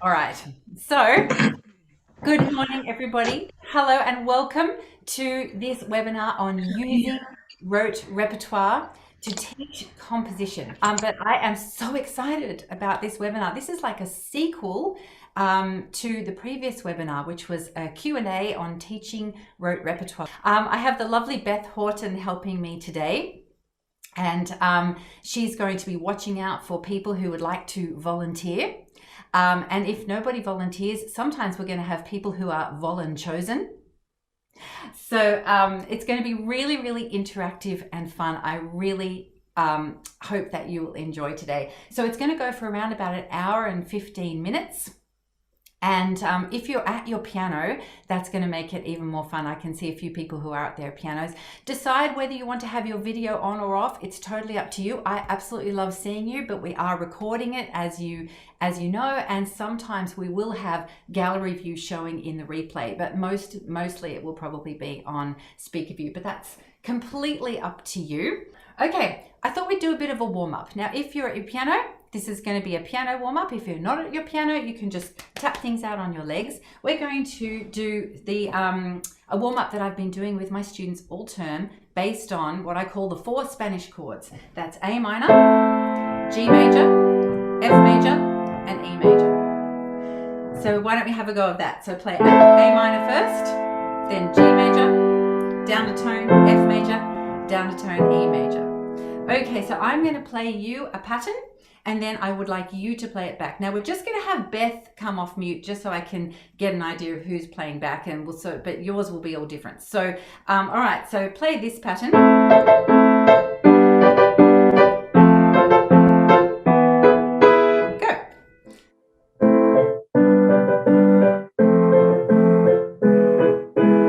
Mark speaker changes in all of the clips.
Speaker 1: All right. So, good morning, everybody. Hello, and welcome to this webinar on using Rote Repertoire to teach composition. But I am so excited about this webinar. This is like a sequel to the previous webinar, which was a Q&A on teaching Rote Repertoire. I have the lovely Beth Horton helping me today. And she's going to be watching out for people who would like to volunteer. And if nobody volunteers, sometimes we're going to have people who are chosen. So it's going to be really, really interactive and fun. I really hope that you will enjoy today. So it's going to go for around about an hour and 15 minutes. And if you're at your piano, that's going to make it even more fun. I can see a few people who are at their pianos. Decide whether you want to have your video on or off. It's totally up to you. I absolutely love seeing you, but we are recording it as you know, and sometimes we will have gallery view showing in the replay, but mostly it will probably be on speaker view, but that's completely up to you. Okay, I thought we'd do a bit of a warm-up. Now, if you're at your piano, this is going to be a piano warm-up. If you're not at your piano, you can just tap things out on your legs. We're going to do the a warm-up that I've been doing with my students all term based on what I call the 4 Spanish chords. That's A minor, G major, F major, and E major. So why don't we have a go of that? So play A minor first, then G major, down the tone, F major, down the tone, E major. Okay, so I'm going to play you a pattern, and then I would like you to play it back. Now we're just going to have Beth come off mute just so I can get an idea of who's playing back, and but yours will be all different. So, all right, so play this pattern. Go.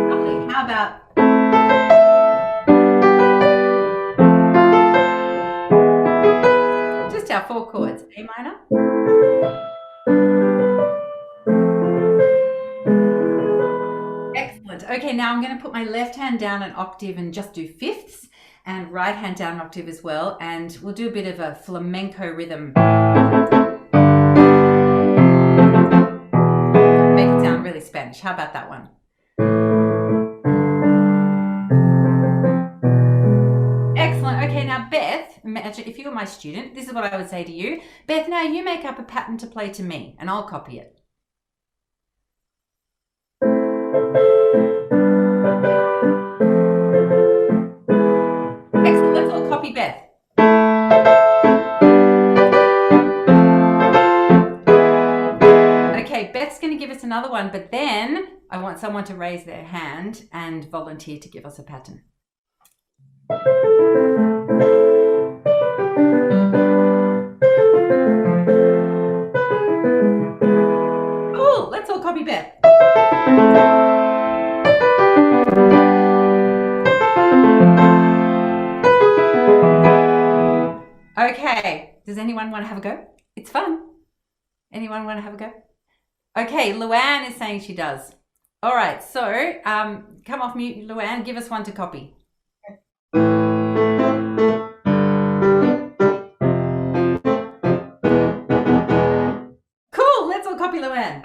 Speaker 1: Lovely. How about just our 4 chords? A minor. Excellent. Okay, now I'm going to put my left hand down an octave and just do fifths, and right hand down an octave as well, and we'll do a bit of a flamenco rhythm. Make it sound really Spanish. How about that one? Excellent. Okay, now Beth, if you were my student, this is what I would say to you. Beth, now you make up a pattern to play to me, and I'll copy it. Excellent. Let's all copy Beth. Okay, Beth's going to give us another one, but then I want someone to raise their hand and volunteer to give us a pattern. Cool. Let's all copy Beth. Okay, does anyone want to have a go? It's fun. Anyone want to have a go? Okay, Luann is saying she does. All right, so come off mute, Luann. Give us one to copy. Cool, let's all copy Luann.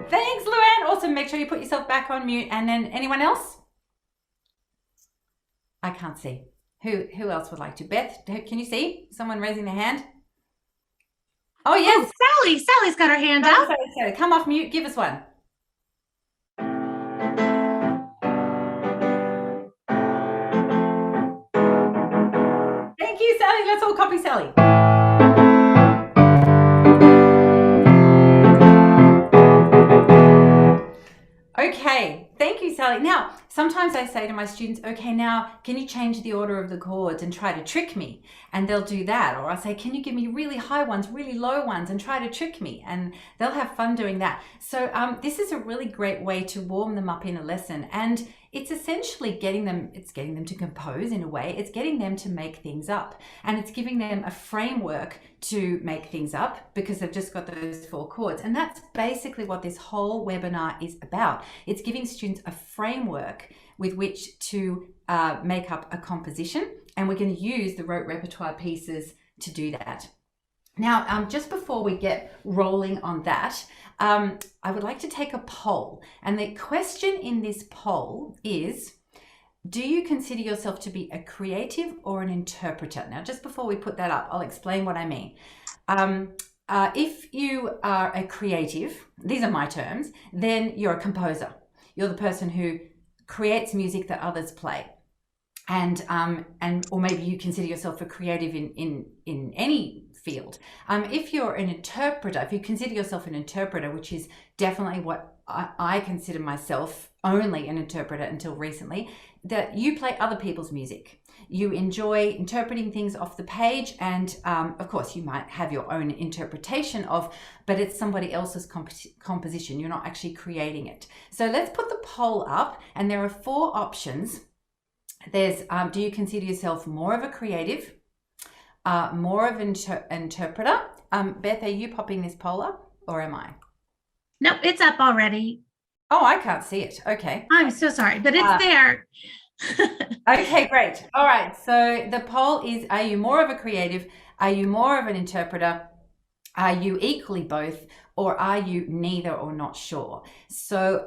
Speaker 1: Thanks, Luann. Awesome. Make sure you put yourself back on mute. And then anyone else? I can't see. Who else would like to? Beth, can you see someone raising their hand? Oh, yes.
Speaker 2: Oh, Sally. Sally's got her hand up.
Speaker 1: So come off mute. Give us one. Thank you, Sally. Let's all copy Sally. Okay, thank you, Sally. Now, sometimes I say to my students, okay, now, can you change the order of the chords and try to trick me? And they'll do that. Or I'll say, can you give me really high ones, really low ones, and try to trick me? And they'll have fun doing that. So this is a really great way to warm them up in a lesson. And it's essentially getting them to compose in a way. It's getting them to make things up. And it's giving them a framework to make things up because they've just got those 4 chords. And that's basically what this whole webinar is about. It's giving students a framework with which to make up a composition And we're going to use the rote repertoire pieces to do that. Now, just before we get rolling on that, I would like to take a poll. And the question in this poll is, do you consider yourself to be a creative or an interpreter? Now, just before we put that up, I'll explain what I mean. If you are a creative, these are my terms, then you're a composer. You're the person who creates music that others play. And or maybe you consider yourself a creative in any field. If you're an interpreter, if you consider yourself an interpreter, which is definitely what I consider myself, only an interpreter until recently, that you play other people's music. You enjoy interpreting things off the page, and of course you might have your own interpretation of, but it's somebody else's composition. You're not actually creating it. So let's put the poll up, and there are 4 options. There's, do you consider yourself more of a creative, more of an interpreter? Beth, are you popping this poll up, or am I?
Speaker 2: No, it's up already.
Speaker 1: Oh, I can't see it. Okay.
Speaker 2: I'm so sorry, but it's there.
Speaker 1: Okay, great. All right. So the poll is, are you more of a creative? Are you more of an interpreter? Are you equally both? Or are you neither or not sure? So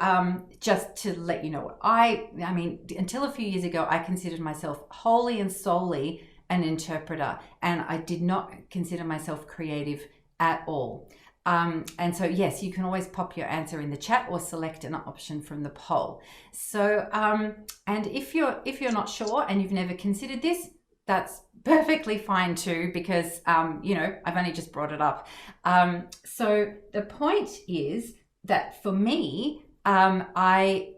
Speaker 1: just to let you know, I mean, until a few years ago, I considered myself wholly and solely an interpreter, and I did not consider myself creative at all. And so, yes, you can always pop your answer in the chat or select an option from the poll. So, and if you're not sure and you've never considered this, that's perfectly fine too, because, you know, I've only just brought it up. So the point is that for me, I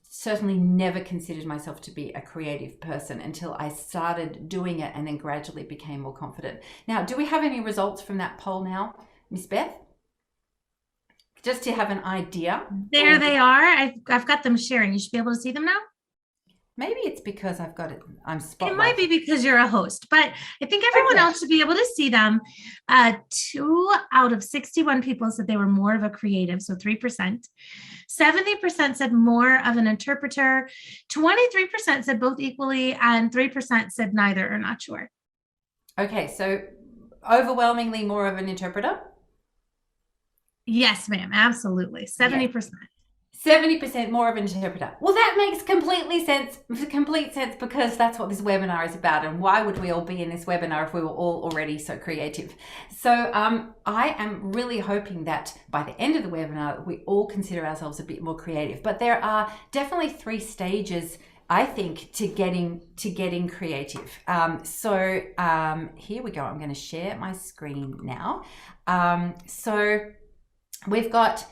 Speaker 1: certainly never considered myself to be a creative person until I started doing it and then gradually became more confident. Now, do we have any results from that poll now, Miss Beth? Just to have an idea.
Speaker 2: There they are. I've got them sharing. You should be able to see them now.
Speaker 1: Maybe it's because I've got it. I'm spotlight.
Speaker 2: It might be because you're a host, but I think everyone else should be able to see them. 2 out of 61 people said they were more of a creative, so 3%. 70% said more of an interpreter. 23% said both equally, and 3% said neither or not sure.
Speaker 1: Okay, so overwhelmingly more of an interpreter?
Speaker 2: Yes, ma'am. Absolutely. 70%.
Speaker 1: Yeah. 70% more of an interpreter. Well, that makes complete sense because that's what this webinar is about. And why would we all be in this webinar if we were all already so creative? So I am really hoping that by the end of the webinar, we all consider ourselves a bit more creative. But there are definitely 3 stages, I think, to getting creative. So here we go. I'm going to share my screen now. So we've got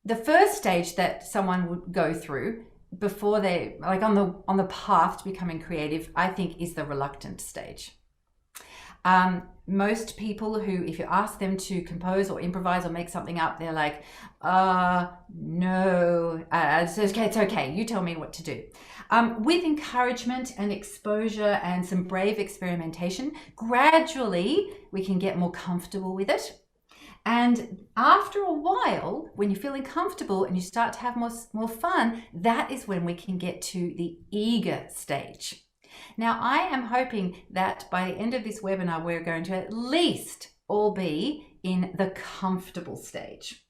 Speaker 1: the first stage that someone would go through before they, like on the path to becoming creative, I think is the reluctant stage. Most people who, if you ask them to compose or improvise or make something up, they're like, no, it's okay. You tell me what to do. With encouragement and exposure and some brave experimentation, gradually we can get more comfortable with it. And after a while, when you're feeling comfortable and you start to have more fun, that is when we can get to the eager stage. Now, I am hoping that by the end of this webinar, we're going to at least all be in the comfortable stage,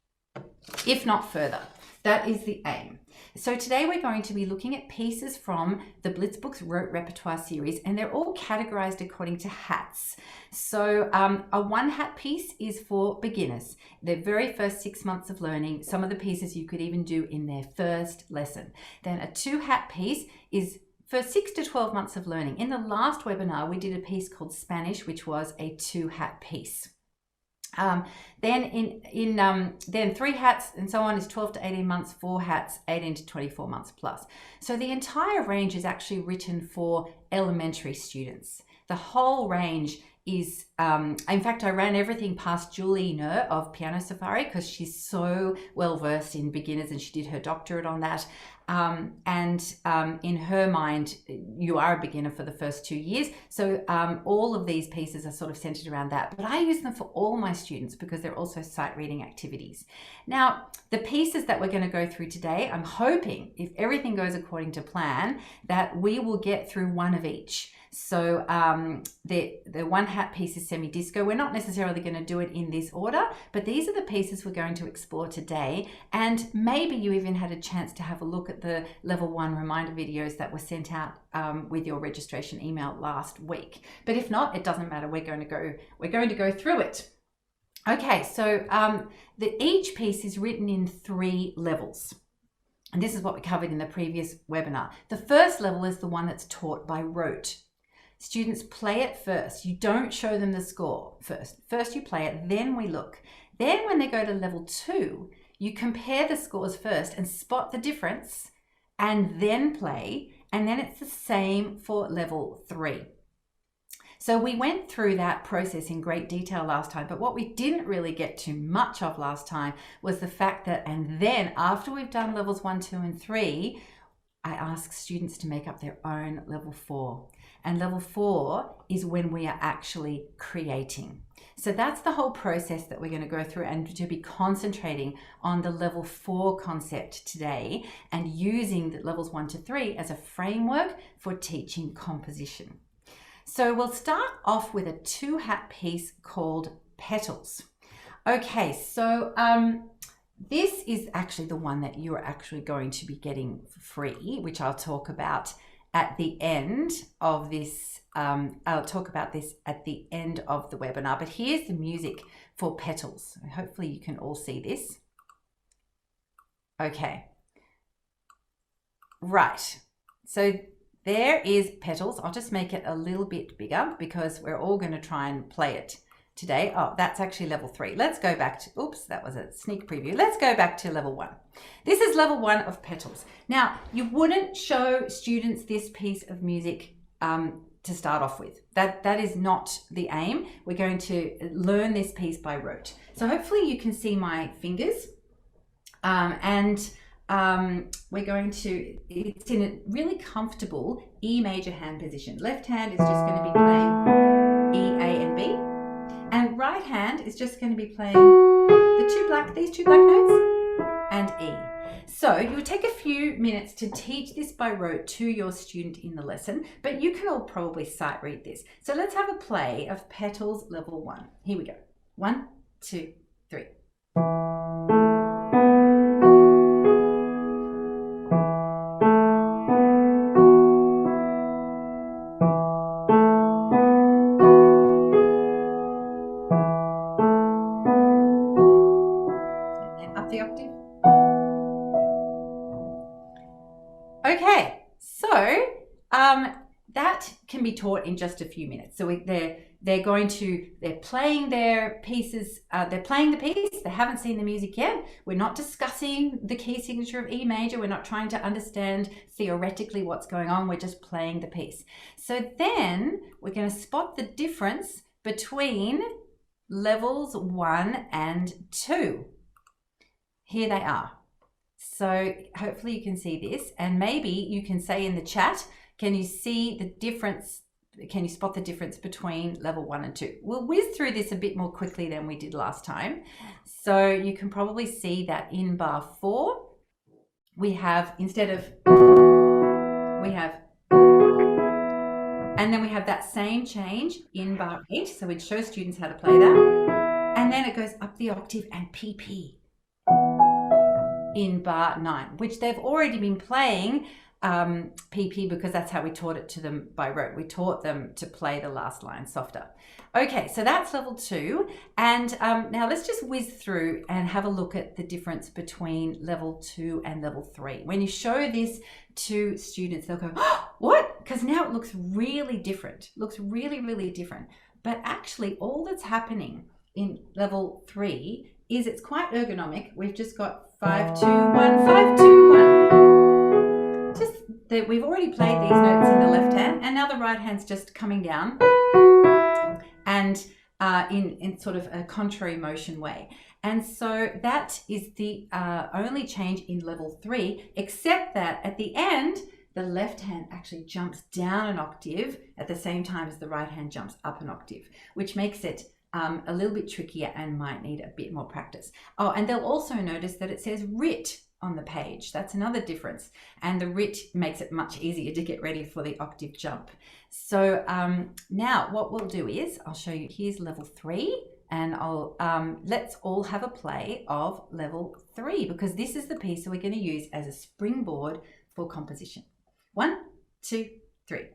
Speaker 1: if not further. That is the aim. So today we're going to be looking at pieces from the Blitzbooks Rote Repertoire series, and they're all categorized according to hats. So a 1-hat piece is for beginners, their very first 6 months of learning. Some of the pieces you could even do in their first lesson. Then a 2-hat piece is for 6 to 12 months of learning. In the last webinar, we did a piece called Spanish, which was a 2-hat piece. Then 3 hats and so on is 12 to 18 months, 4 hats, 18 to 24 months plus. So the entire range is actually written for elementary students. The whole range is, in fact, I ran everything past Julie Nur of Piano Safari because she's so well versed in beginners and she did her doctorate on that. In her mind, you are a beginner for the first 2 years. So all of these pieces are sort of centered around that. But I use them for all my students because they're also sight reading activities. Now, the pieces that we're going to go through today, I'm hoping, if everything goes according to plan, that we will get through one of each. So the one hat piece is semi-disco. We're not necessarily going to do it in this order, but these are the pieces we're going to explore today. And maybe you even had a chance to have a look at the level 1 reminder videos that were sent out with your registration email last week. But if not, it doesn't matter. We're going to go through it. Okay, so each piece is written in 3 levels. And this is what we covered in the previous webinar. The first level is the one that's taught by Rote. Students play it first. You don't show them the score first. First you play it, then we look. Then when they go to level 2, you compare the scores first and spot the difference and then play. And then it's the same for level 3. So we went through that process in great detail last time, but what we didn't really get to much of last time was the fact that, and then after we've done levels 1, 2, and 3, I ask students to make up their own level 4. And level 4 is when we are actually creating. So that's the whole process that we're going to go through, and to be concentrating on the level 4 concept today and using the levels 1 to 3 as a framework for teaching composition. So we'll start off with a 2-hat piece called Petals. Okay, so this is actually the one that you're actually going to be getting for free, which I'll talk about at the end of this. I'll talk about this at the end of the webinar, but here's the music for Petals. Hopefully you can all see this. Okay, right, so there is Petals. I'll just make it a little bit bigger because we're all going to try and play it today. Oh, that's actually level 3. Let's go back to, oops, that was a sneak preview. Let's go back to level 1. This is level 1 of Petals. Now, you wouldn't show students this piece of music to start off with. That is not the aim. We're going to learn this piece by rote. So hopefully you can see my fingers we're going to, it's in a really comfortable E major hand position. Left hand is just going to be playing E, A, and B. And right hand is just going to be playing these two black notes and E. So you would take a few minutes to teach this by rote to your student in the lesson, but you can all probably sight read this. So let's have a play of Petals level 1. Here we go. 1, 2, 3. The octave. Okay, so that can be taught in just a few minutes. So they're playing their pieces. They're playing the piece. They haven't seen the music yet. We're not discussing the key signature of E major. We're not trying to understand theoretically what's going on. We're just playing the piece. So then we're going to spot the difference between levels 1 and 2. Here they are. So hopefully you can see this, and maybe you can say in the chat, can you see the difference? Can you spot the difference between level 1 and 2? We'll whiz through this a bit more quickly than we did last time. So you can probably see that in bar 4, we have, instead of, we have, and then we have that same change in bar 8. So we'd show students how to play that. And then it goes up the octave and PP in bar 9, which they've already been playing PP because that's how we taught it to them by rote. We taught them to play the last line softer. Okay, so that's level 2. And now let's just whiz through and have a look at the difference between level 2 and level 3. When you show this to students, they'll go, oh, what? Because now it looks really different. It looks really, really different. But actually all that's happening in level 3 is it's quite ergonomic. We've just got 5, 2, 1, 5, 2, 1. Just that we've already played these notes in the left hand, and now the right hand's just coming down and in sort of a contrary motion way. And so that is the only change in level 3, except that at the end, the left hand actually jumps down an octave at the same time as the right hand jumps up an octave, which makes it a little bit trickier and might need a bit more practice. Oh, and they'll also notice that it says writ on the page. That's another difference. And the writ makes it much easier to get ready for the octave jump. So now what we'll do is I'll show you, here's level 3, and I'll let's all have a play of level 3, because this is the piece that we're going to use as a springboard for composition. 1, 2, 3.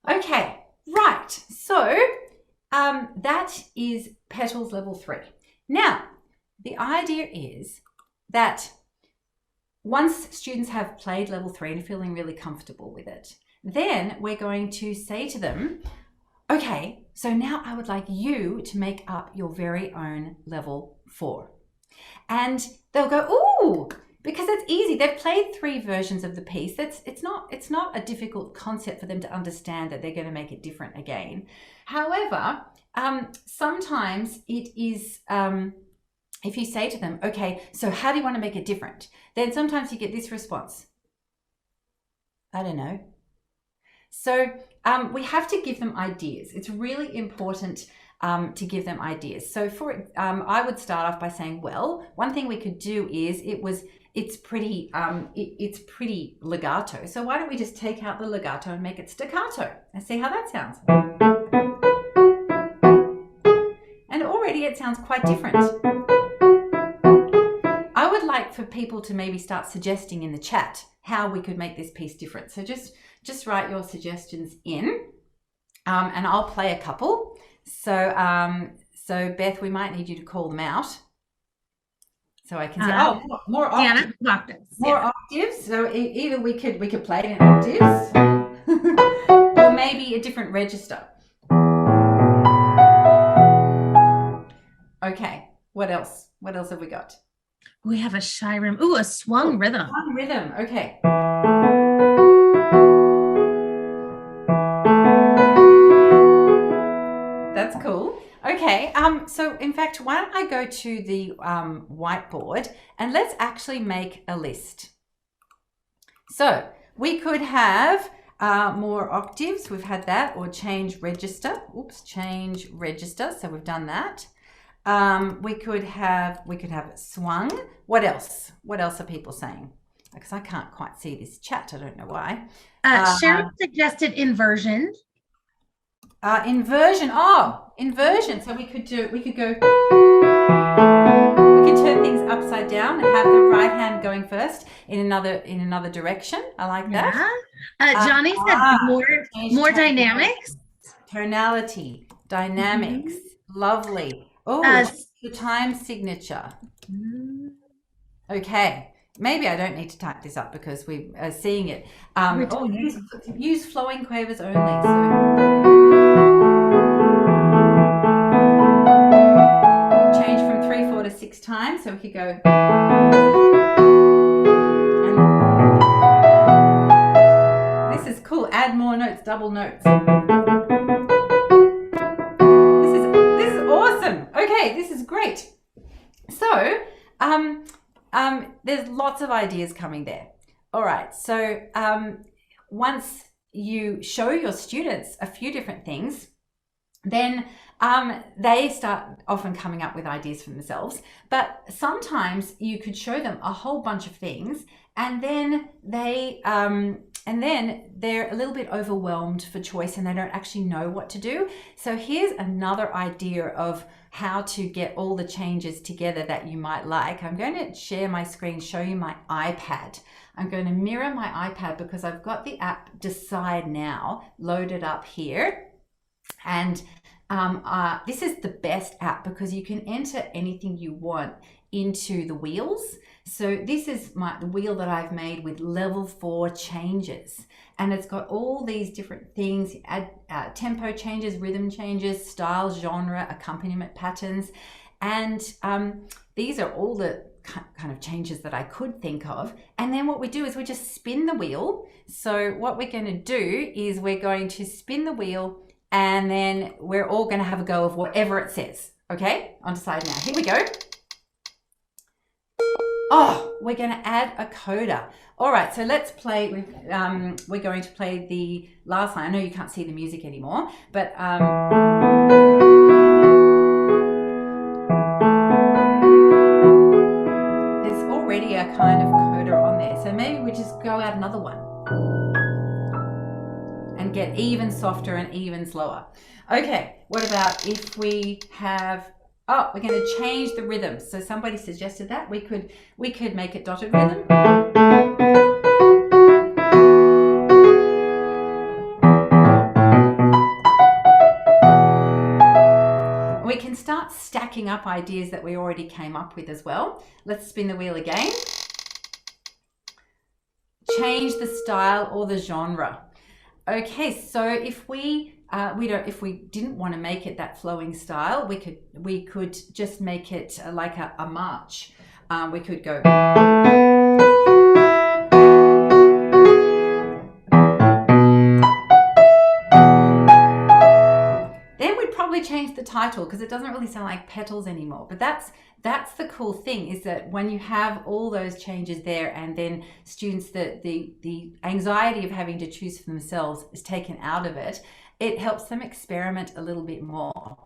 Speaker 1: Okay, right, so that is petals level 3. Now, the idea is that once students have played level 3 and are feeling really comfortable with it, then we're going to say to them, okay, so now I would like you to make up your very own level 4. And they'll go, ooh, because it's easy. They've played 3 versions of the piece. It's not a difficult concept for them to understand that they're going to make it different again. However, sometimes it is, if you say to them, okay, so how do you want to make it different? Then sometimes you get this response. I don't know. So we have to give them ideas. It's really important to give them ideas. So I would start off by saying, well, one thing we could do is it's pretty legato. So why don't we just take out the legato and make it staccato and see how that sounds? And already it sounds quite different. I would like for people to maybe start suggesting in the chat how we could make this piece different. So just write your suggestions in, and I'll play a couple. So Beth, we might need you to call them out, so I can say, more octaves. More octaves. So either we could play it in octaves, or maybe a different register. Okay. What else? What else have we got?
Speaker 2: We have a shy rhythm. Ooh, a swung rhythm.
Speaker 1: Swung rhythm. Okay. That's cool. Okay, so in fact, why don't I go to the whiteboard and let's actually make a list. So we could have more octaves, we've had that, or change register. Oops, change register. So we've done that. We could have swung. What else? What else are people saying? Because I can't quite see this chat. I don't know why.
Speaker 2: Sharon suggested inversion.
Speaker 1: Inversion. Oh, inversion. So we could turn things upside down and have the right hand going first in another direction. I like that.
Speaker 2: Yeah. Johnny said more dynamics.
Speaker 1: Tonality, dynamics. Lovely. Oh, the time signature. Okay. Maybe I don't need to type this up because we are seeing it. Use flowing quavers only. So change from 3, 4 to 6 times. So we could go. And this is cool. Add more notes, double notes. This is awesome. Okay, this is great. So, there's lots of ideas coming there. All right, so once you show your students a few different things, then they start often coming up with ideas for themselves. But sometimes you could show them a whole bunch of things, and then they're a little bit overwhelmed for choice and they don't actually know what to do. So here's another idea of how to get all the changes together that you might like. I'm going to share my screen, show you my iPad. I'm going to mirror my iPad because I've got the app Decide Now loaded up here. And this is the best app because you can enter anything you want into the wheels. So this is the wheel that I've made with level 4 changes, and it's got all these different things, add tempo changes, rhythm changes, style, genre, accompaniment patterns, and these are all the kind of changes that I could think of. And then what we do is we just spin the wheel. So what we're going to do is we're going to spin the wheel and then we're all going to have a go of whatever it says. Okay, on to side now. Here we go. Oh, we're going to add a coda. All right, so let's play. We're going to play the last line. I know you can't see the music anymore, but there's already a kind of coda on there. So maybe we just go out another one and get even softer and even slower. Okay, what about if we have... Oh, we're going to change the rhythm. So somebody suggested that we could make it dotted rhythm. We can start stacking up ideas that we already came up with as well. Let's spin the wheel again. Change the style or the genre. Okay, so if we didn't want to make it that flowing style, we could just make it like a march. We could go. Then we'd probably change the title because it doesn't really sound like petals anymore. But that's the cool thing, is that when you have all those changes there, and then students, the anxiety of having to choose for themselves is taken out of it, it helps them experiment a little bit more.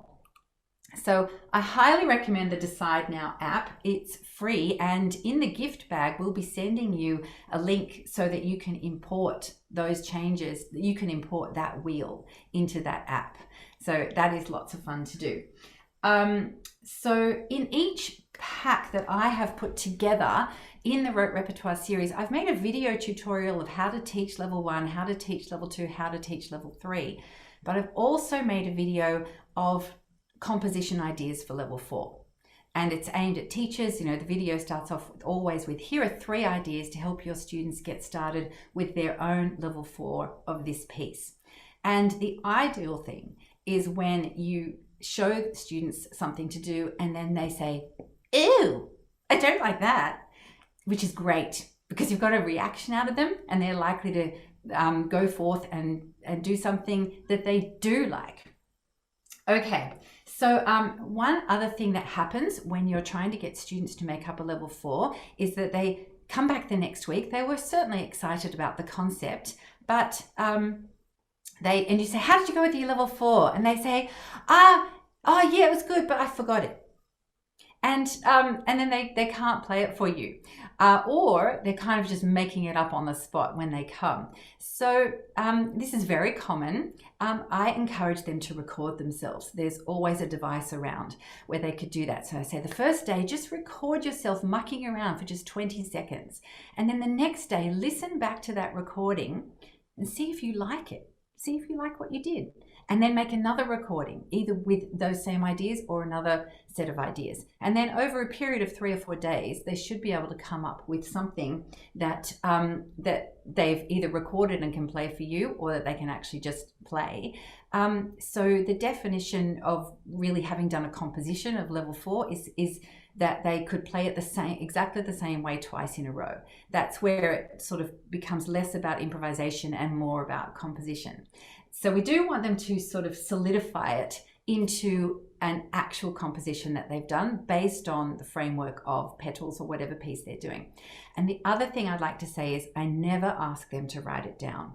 Speaker 1: So I highly recommend the Decide Now app. It's free, and in the gift bag we'll be sending you a link so that you can import those changes. You can import that wheel into that app. So that is lots of fun to do. So in each pack that I have put together in the Rote Repertoire series, I've made a video tutorial of how to teach level 1, how to teach level 2, how to teach level 3. But I've also made a video of composition ideas for level 4. And it's aimed at teachers. You know, the video starts off always with, here are 3 ideas to help your students get started with their own level 4 of this piece. And the ideal thing is when you show students something to do and then they say, ew, I don't like that, which is great because you've got a reaction out of them and they're likely to go forth and do something that they do like. Okay, so one other thing that happens when you're trying to get students to make up a level 4 is that they come back the next week. They were certainly excited about the concept, but and you say, how did you go with your level 4? And they say, oh yeah, it was good, but I forgot it. And then they can't play it for you. Or they're kind of just making it up on the spot when they come. So this is very common. I encourage them to record themselves. There's always a device around where they could do that. So I say the first day, just record yourself mucking around for just 20 seconds. And then the next day, listen back to that recording and see if you like it. See if you like what you did. And then make another recording, either with those same ideas or another set of ideas. And then over a period of 3 or 4 days, they should be able to come up with something that that they've either recorded and can play for you, or that they can actually just play. So the definition of really having done a composition of level 4 is that they could play it exactly the same way twice in a row. That's where it sort of becomes less about improvisation and more about composition. So we do want them to sort of solidify it into an actual composition that they've done based on the framework of petals or whatever piece they're doing. And the other thing I'd like to say is I never ask them to write it down.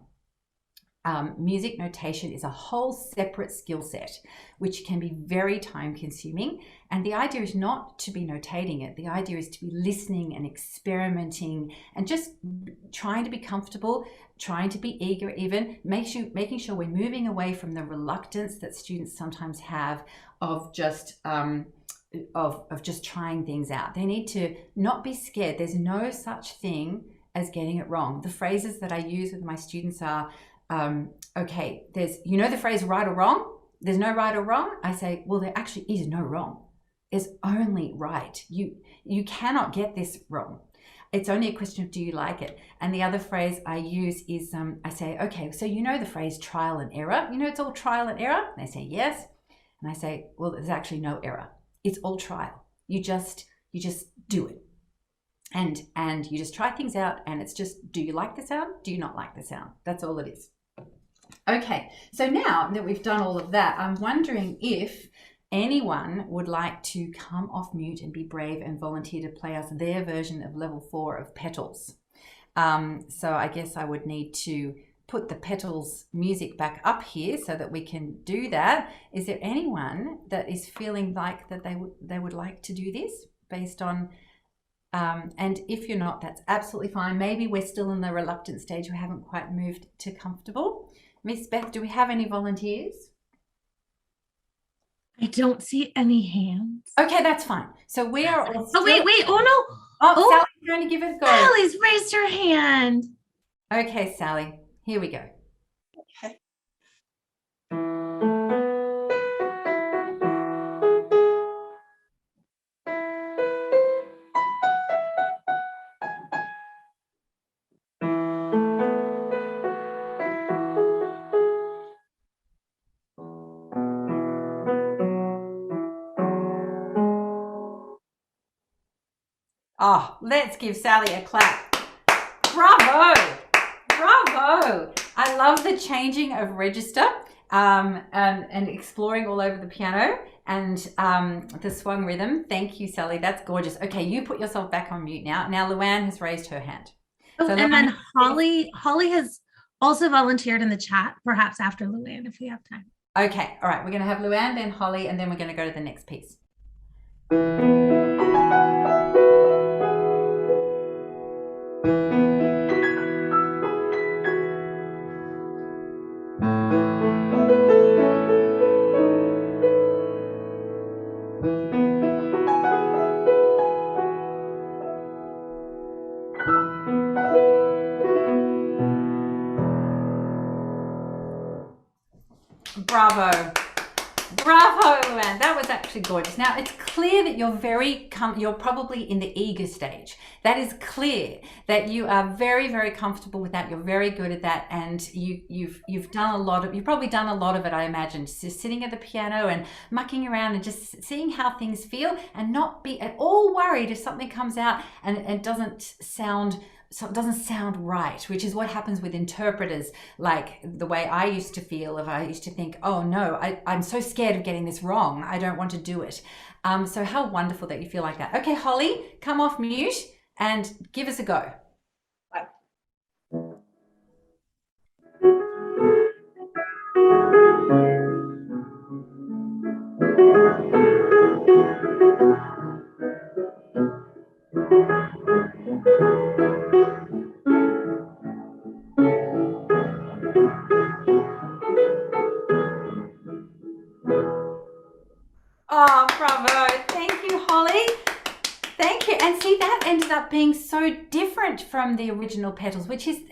Speaker 1: Music notation is a whole separate skill set, which can be very time consuming. And the idea is not to be notating it. The idea is to be listening and experimenting and just trying to be comfortable, trying to be eager even, making sure we're moving away from the reluctance that students sometimes have of just trying things out. They need to not be scared. There's no such thing as getting it wrong. The phrases that I use with my students are, okay, there's, you know, the phrase right or wrong, there's no right or wrong. I say, well, there actually is no wrong. There's only right. You cannot get this wrong. It's only a question of, do you like it? And the other phrase I use is, I say, okay, so you know the phrase trial and error. You know, it's all trial and error. And they say, yes. And I say, well, there's actually no error. It's all trial. You just do it. And you just try things out, and it's just, do you like the sound? Do you not like the sound? That's all it is. Okay, so now that we've done all of that, I'm wondering if anyone would like to come off mute and be brave and volunteer to play us their version of level 4 of Petals. So I guess I would need to put the Petals music back up here so that we can do that. Is there anyone that is feeling like that they would like to do this based on and if you're not, that's absolutely fine. Maybe we're still in the reluctant stage. We haven't quite moved to comfortable. Miss Beth, do we have any volunteers?
Speaker 2: I don't see any hands.
Speaker 1: Okay, that's fine. So we are all still...
Speaker 2: Oh, wait. Oh, no.
Speaker 1: Oh, Sally's trying to give it a go.
Speaker 2: Sally's raised her hand.
Speaker 1: Okay, Sally, here we go.
Speaker 3: Okay.
Speaker 1: Oh, let's give Sally a clap. Bravo! Bravo! I love the changing of register and exploring all over the piano and the swung rhythm. Thank you, Sally. That's gorgeous. Okay, you put yourself back on mute now. Now Luann has raised her hand.
Speaker 2: Oh, so and then Holly has also volunteered in the chat, perhaps after Luann, if we have time.
Speaker 1: Okay, all right. We're going to have Luann, then Holly, and then we're going to go to the next piece. Bravo. Bravo, Luann. That was actually gorgeous. Now, it's clear that you're probably in the eager stage. That is clear that you are very, very comfortable with that. You're very good at that. And you've probably done a lot of it, I imagine, just sitting at the piano and mucking around and just seeing how things feel and not be at all worried if something comes out and it doesn't sound right, which is what happens with interpreters. Like the way I used to feel, if I used to think, oh no, I'm so scared of getting this wrong, I don't want to do it. So how wonderful that you feel like that. Okay, Holly, come off mute and give us a go.
Speaker 3: Bye.
Speaker 1: Oh, bravo. Thank you, Holly. Thank you. And see, that ended up being so different from the original Petals, which is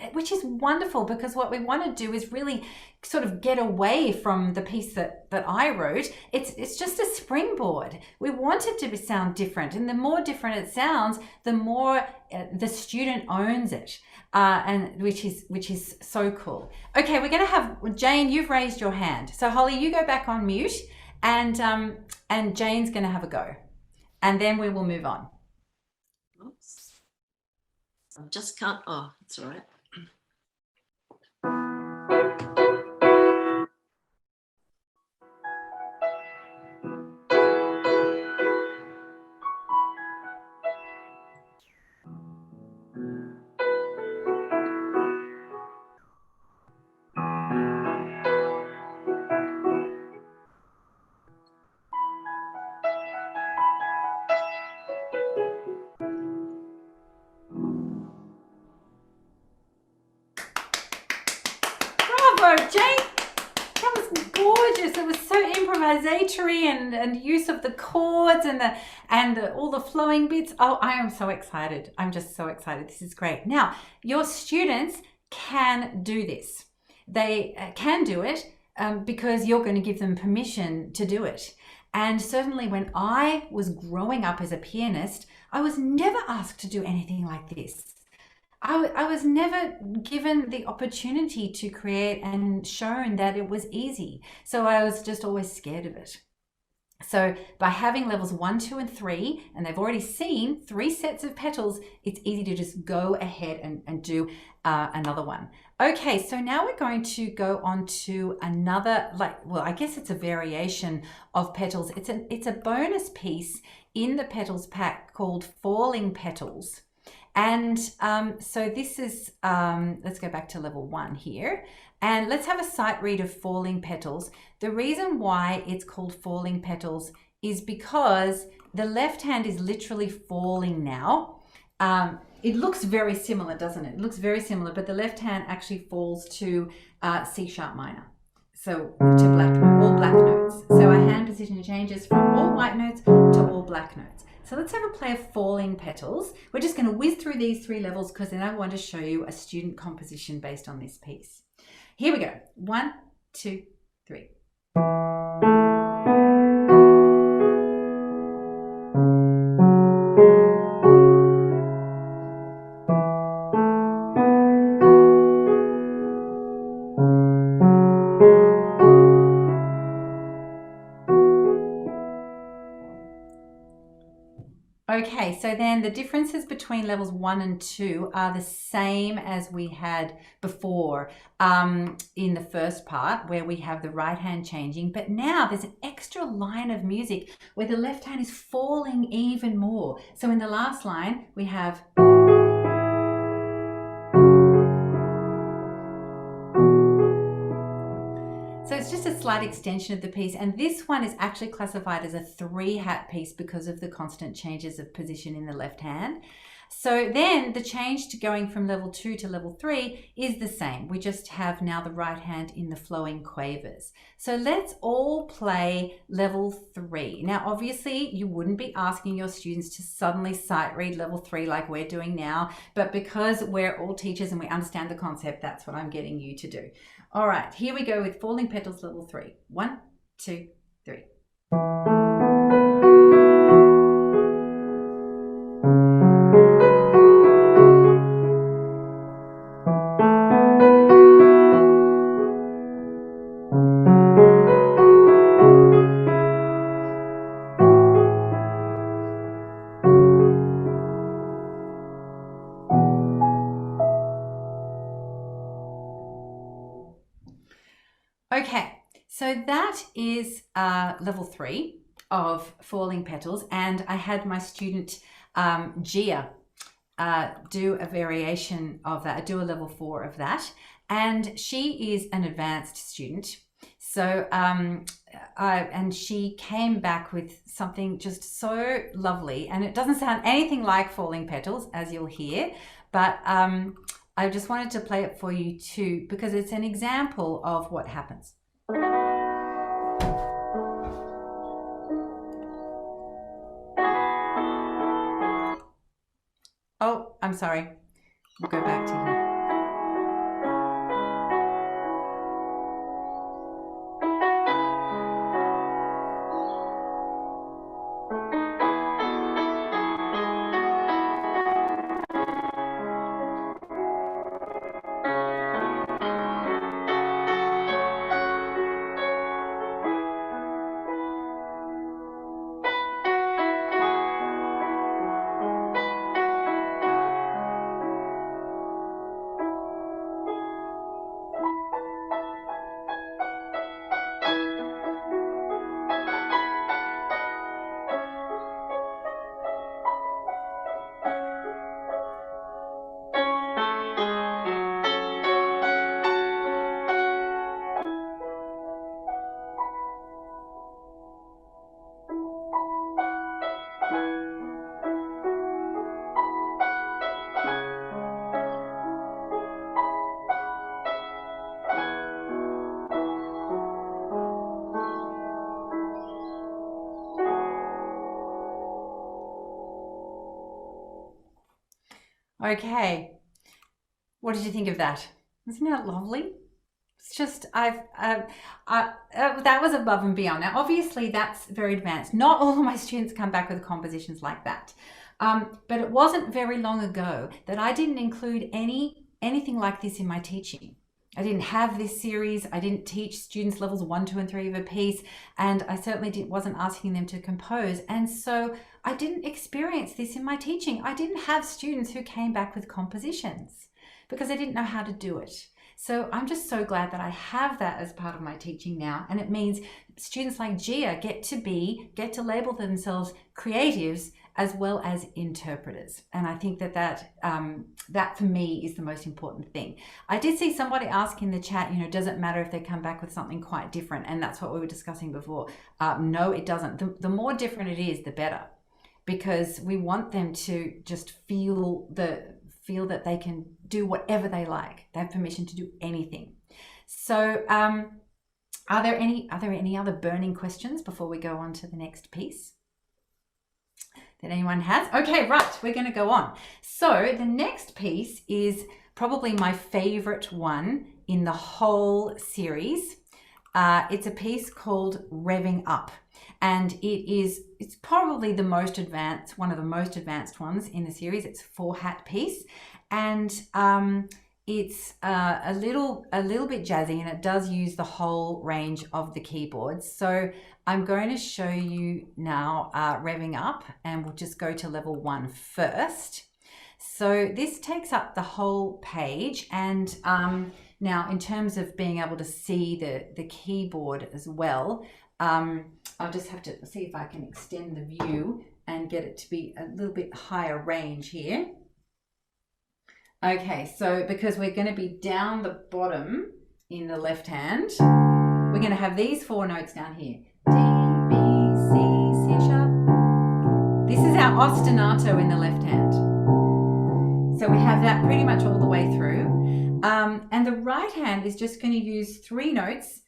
Speaker 1: wonderful, because what we want to do is really sort of get away from the piece that I wrote. It's just a springboard. We want it to sound different, and the more different it sounds, the more the student owns it. And which is so cool. Okay, we're going to have Jane. You've raised your hand, so Holly, you go back on mute. And Jane's going to have a go, and then we will move on.
Speaker 3: Oops. I just can't. Oh, it's all right.
Speaker 1: Bravo, Jane. That was gorgeous. It was so improvisatory and use of the chords and all the flowing bits. Oh, I am so excited. I'm just so excited. This is great. Now, your students can do this. They can do it because you're going to give them permission to do it. And certainly when I was growing up as a pianist, I was never asked to do anything like this. I was never given the opportunity to create and shown that it was easy. So I was just always scared of it. So by having levels 1, 2, and 3, and they've already seen 3 sets of petals, it's easy to just go ahead and do another one. Okay, so now we're going to go on to another, I guess it's a variation of petals. It's a bonus piece in the petals pack called Falling Petals. And so this is, let's go back to level 1 here. And let's have a sight read of Falling Petals. The reason why it's called Falling Petals is because the left hand is literally falling now. It looks very similar, doesn't it? It looks very similar, but the left hand actually falls to C sharp minor. So to all black notes. So our hand position changes from all white notes to all black notes. So let's have a play of Falling Petals. We're just going to whiz through these 3 levels because then I want to show you a student composition based on this piece. Here we go. 1, 2, 3. Okay, so then the differences between levels 1 and 2 are the same as we had before in the first part where we have the right hand changing, but now there's an extra line of music where the left hand is falling even more. So in the last line we have so it's just a slight extension of the piece, and this one is actually classified as a 3-hat piece because of the constant changes of position in the left hand. So then the change to going from level 2 to level 3 is the same. We just have now the right hand in the flowing quavers. So let's all play level 3. Now, obviously, you wouldn't be asking your students to suddenly sight read level 3 like we're doing now, but because we're all teachers and we understand the concept, that's what I'm getting you to do. All right, here we go with Falling Petals level 3. 1, 2, 3. Okay, so that is level 3 of Falling Petals, and I had my student Gia do a variation of that, do a level 4 of that, and she is an advanced student. So and she came back with something just so lovely, and it doesn't sound anything like Falling Petals, as you'll hear, but I just wanted to play it for you too, because it's an example of what happens. Oh, I'm sorry. We'll go back to here. Okay, what did you think of that? Isn't that lovely? It's just, that was above and beyond. Now, obviously, that's very advanced. Not all of my students come back with compositions like that. But it wasn't very long ago that I didn't include anything like this in my teaching. I didn't have this series. I didn't teach students levels 1, 2, and 3 of a piece, and I certainly wasn't asking them to compose. And so I didn't experience this in my teaching. I didn't have students who came back with compositions because I didn't know how to do it. So I'm just so glad that I have that as part of my teaching now. And it means students like Gia get to label themselves creatives as well as interpreters. And I think that for me is the most important thing. I did see somebody ask in the chat, does it matter if they come back with something quite different? And that's what we were discussing before. No, it doesn't. The more different it is, the better, because we want them to just feel that they can do whatever they like. They have permission to do anything. So are there any other burning questions before we go on to the next piece that anyone has? Okay, right, we're going to go on. So the next piece is probably my favorite one in the whole series. It's a piece called Revving Up, and it's probably the most advanced, one of the most advanced ones in the series. It's a 4-hat piece, and it's a little bit jazzy, and it does use the whole range of the keyboards. So I'm going to show you now Revving Up, and we'll just go to level 1 first. So this takes up the whole page, and now in terms of being able to see the keyboard as well, I'll just have to see if I can extend the view and get it to be a little bit higher range here. Okay, so because we're going to be down the bottom in the left hand, we're going to have these 4 notes down here. D, B, C, C sharp. This is our ostinato in the left hand. So we have that pretty much all the way through. And the right hand is just going to use 3 notes,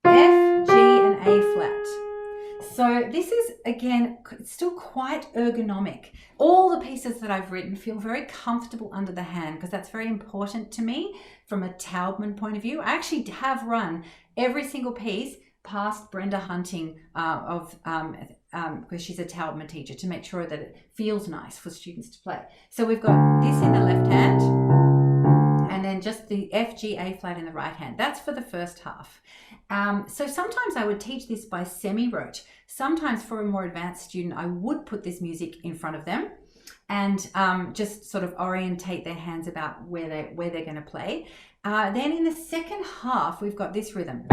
Speaker 1: F, G, and A flat. So this is, again, still quite ergonomic. All the pieces that I've written feel very comfortable under the hand, because that's very important to me from a Taubman point of view. I actually have run every single piece past Brenda Hunting because she's a Taubman teacher, to make sure that it feels nice for students to play. So we've got this in the left hand, and then just the F, G, A flat in the right hand. That's for the first half. So sometimes I would teach this by semi-rote. Sometimes for a more advanced student, I would put this music in front of them and just sort of orientate their hands about where they're going to play. Then in the second half, we've got this rhythm.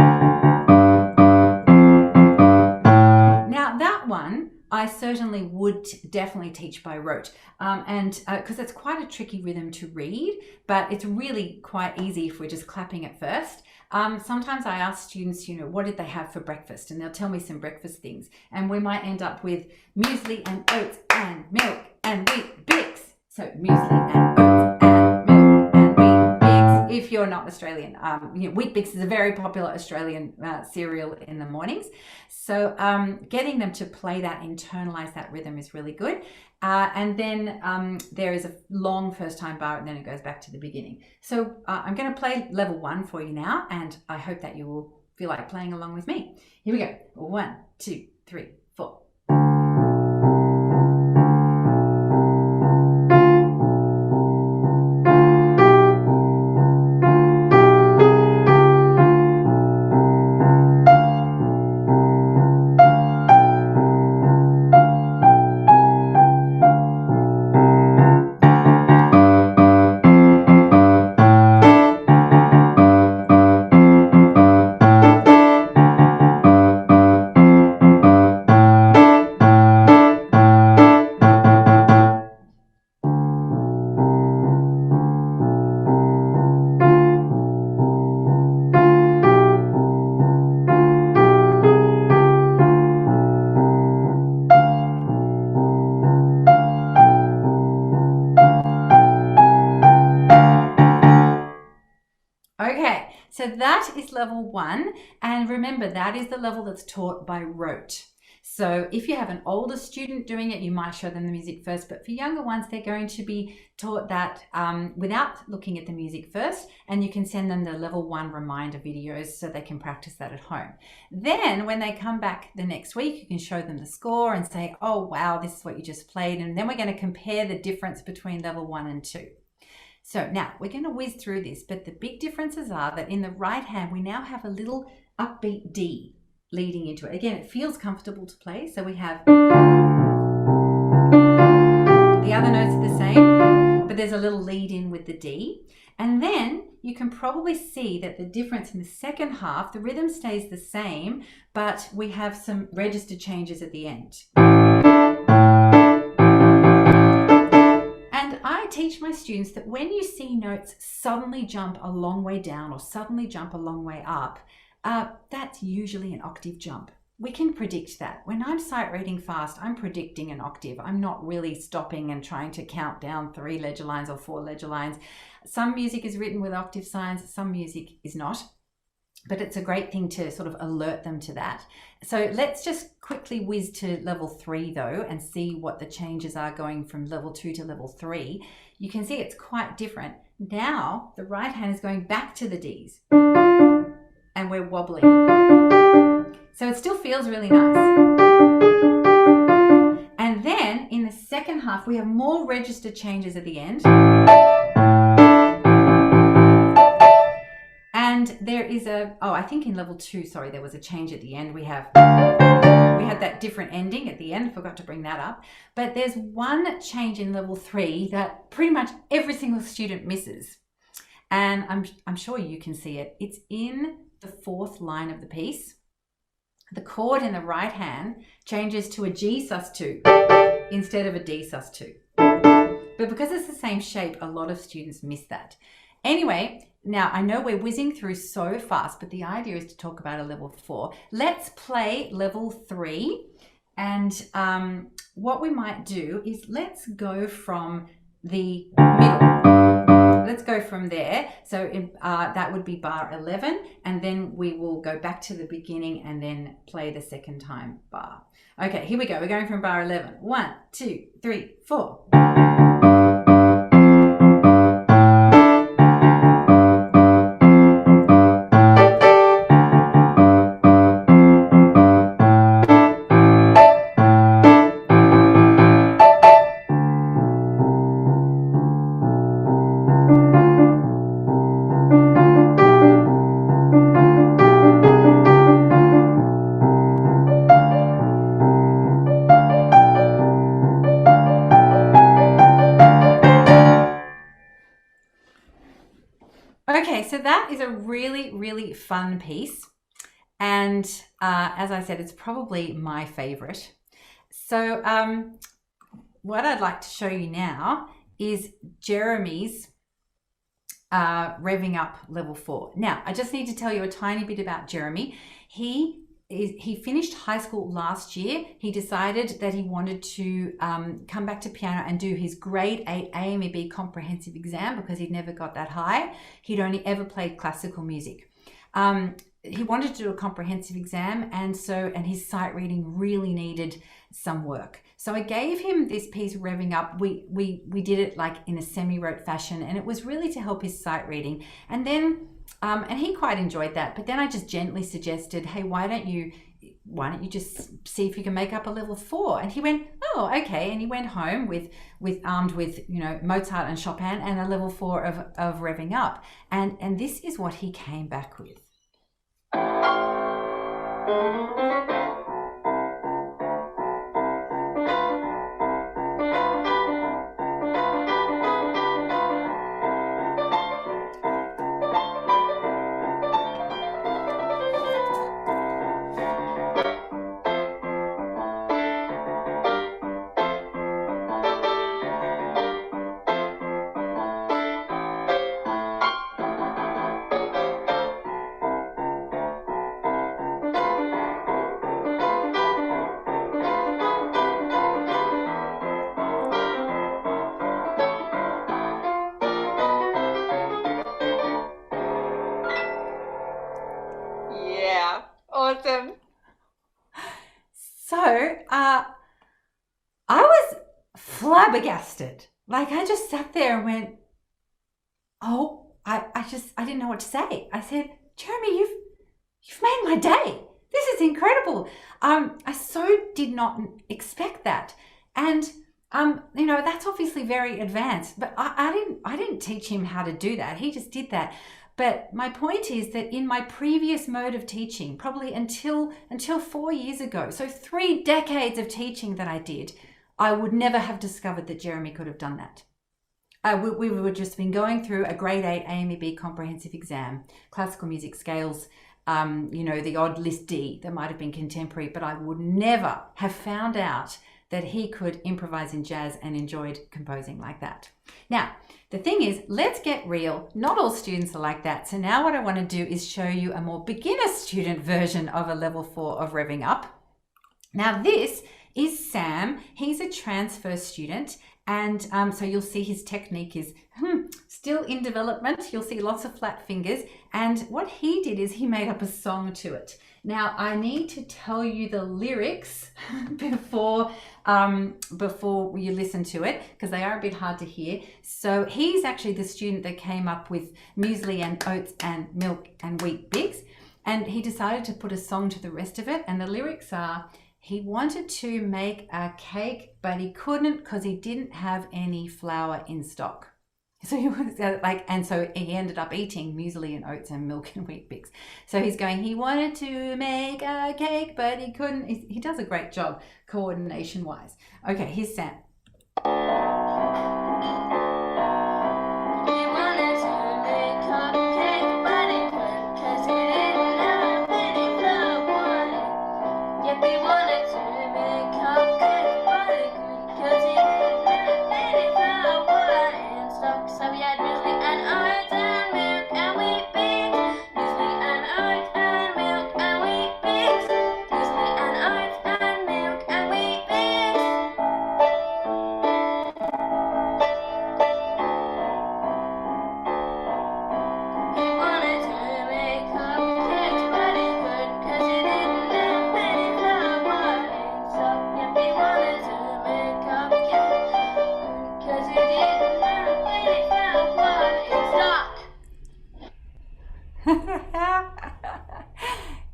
Speaker 1: Now that one, I certainly would definitely teach by rote, and because it's quite a tricky rhythm to read, but it's really quite easy if we're just clapping it first. Sometimes I ask students, what did they have for breakfast? And they'll tell me some breakfast things, and we might end up with muesli and oats and milk and wheat bix. So muesli and oats and milk and wheat bix. If you're not Australian, wheat bix is a very popular Australian cereal in the mornings. So getting them to play that, internalize that rhythm is really good. And then there is a long first time bar, and then it goes back to the beginning. So I'm going to play level 1 for you now, and I hope that you will feel like playing along with me. Here we go. 1, 2, 3, 4. Okay, so that is level 1, and remember that is the level that's taught by rote. So if you have an older student doing it, you might show them the music first, but for younger ones, they're going to be taught that without looking at the music first, and you can send them the level 1 reminder videos so they can practice that at home. Then when they come back the next week, you can show them the score and say, oh wow, this is what you just played, and then we're going to compare the difference between level 1 and 2. So now we're going to whiz through this, but the big differences are that in the right hand, we now have a little upbeat D leading into it. Again, it feels comfortable to play. So we have the other notes are the same, but there's a little lead in with the D. And then you can probably see that the difference in the second half, the rhythm stays the same, but we have some register changes at the end. And I teach my students that when you see notes suddenly jump a long way down or suddenly jump a long way up, that's usually an octave jump. We can predict that. When I'm sight reading fast, I'm predicting an octave. I'm not really stopping and trying to count down 3 ledger lines or 4 ledger lines. Some music is written with octave signs, some music is not. But it's a great thing to sort of alert them to that. So let's just quickly whiz to level 3 though and see what the changes are going from level 2 to level 3. You can see it's quite different. Now the right hand is going back to the Ds and we're wobbling. So it still feels really nice. And then in the second half, we have more register changes at the end. And there is I think in level 2, sorry, there was a change at the end. We had that different ending at the end, forgot to bring that up. But there's one change in level 3 that pretty much every single student misses. And I'm sure you can see it. It's in the 4th line of the piece. The chord in the right hand changes to a G sus2 instead of a D sus2. But because it's the same shape, a lot of students miss that. Anyway, now I know we're whizzing through so fast, but the idea is to talk about a level 4. Let's play level 3. And what we might do is let's go from the middle. Let's go from there. So that would be bar 11, and then we will go back to the beginning and then play the second time bar. Okay, here we go. We're going from bar 11. 1, 2, 3, 4. Okay, so that is a really, really fun piece. And as I said, it's probably my favorite. So what I'd like to show you now is Jeremy's revving up level 4. Now, I just need to tell you a tiny bit about Jeremy. He finished high school last year. He decided that he wanted to come back to piano and do his grade 8 AMEB comprehensive exam because he'd never got that high. He'd only ever played classical music. He wanted to do a comprehensive exam, and his sight reading really needed some work. So I gave him this piece, Revving Up. We did it like in a semi-rote fashion, and it was really to help his sight reading. And then and he quite enjoyed that. But then I just gently suggested, hey, why don't you just see if you can make up a level 4? And he went, oh, okay. And he went home armed with Mozart and Chopin and a level 4 of Revving Up. And this is what he came back with. Awesome. So I was flabbergasted. Like, I just sat there and went, oh, I didn't know what to say. I said, Jeremy, you've made my day. This is incredible. I so did not expect that. And That's obviously very advanced, but I didn't teach him how to do that. He just did that. But my point is that in my previous mode of teaching, probably until 4 years ago, so 3 decades of teaching that I did, I would never have discovered that Jeremy could have done that. We would just been going through a grade 8 AMEB comprehensive exam, classical music scales, the odd list D that might have been contemporary, but I would never have found out that he could improvise in jazz and enjoyed composing like that. Now, the thing is, let's get real. Not all students are like that. So now what I want to do is show you a more beginner student version of a level 4 of Revving Up. Now this is Sam. He's a transfer student. And so you'll see his technique is still in development. You'll see lots of flat fingers. And what he did is he made up a song to it. Now I need to tell you the lyrics before you listen to it, because they are a bit hard to hear. So he's actually the student that came up with muesli and oats and milk and wheat bix. And he decided to put a song to the rest of it. And the lyrics are, he wanted to make a cake, but he couldn't because he didn't have any flour in stock. So he was so he ended up eating muesli and oats and milk and wheat bix. So he's going, he wanted to make a cake, but he couldn't. He does a great job coordination wise. Okay, here's Sam.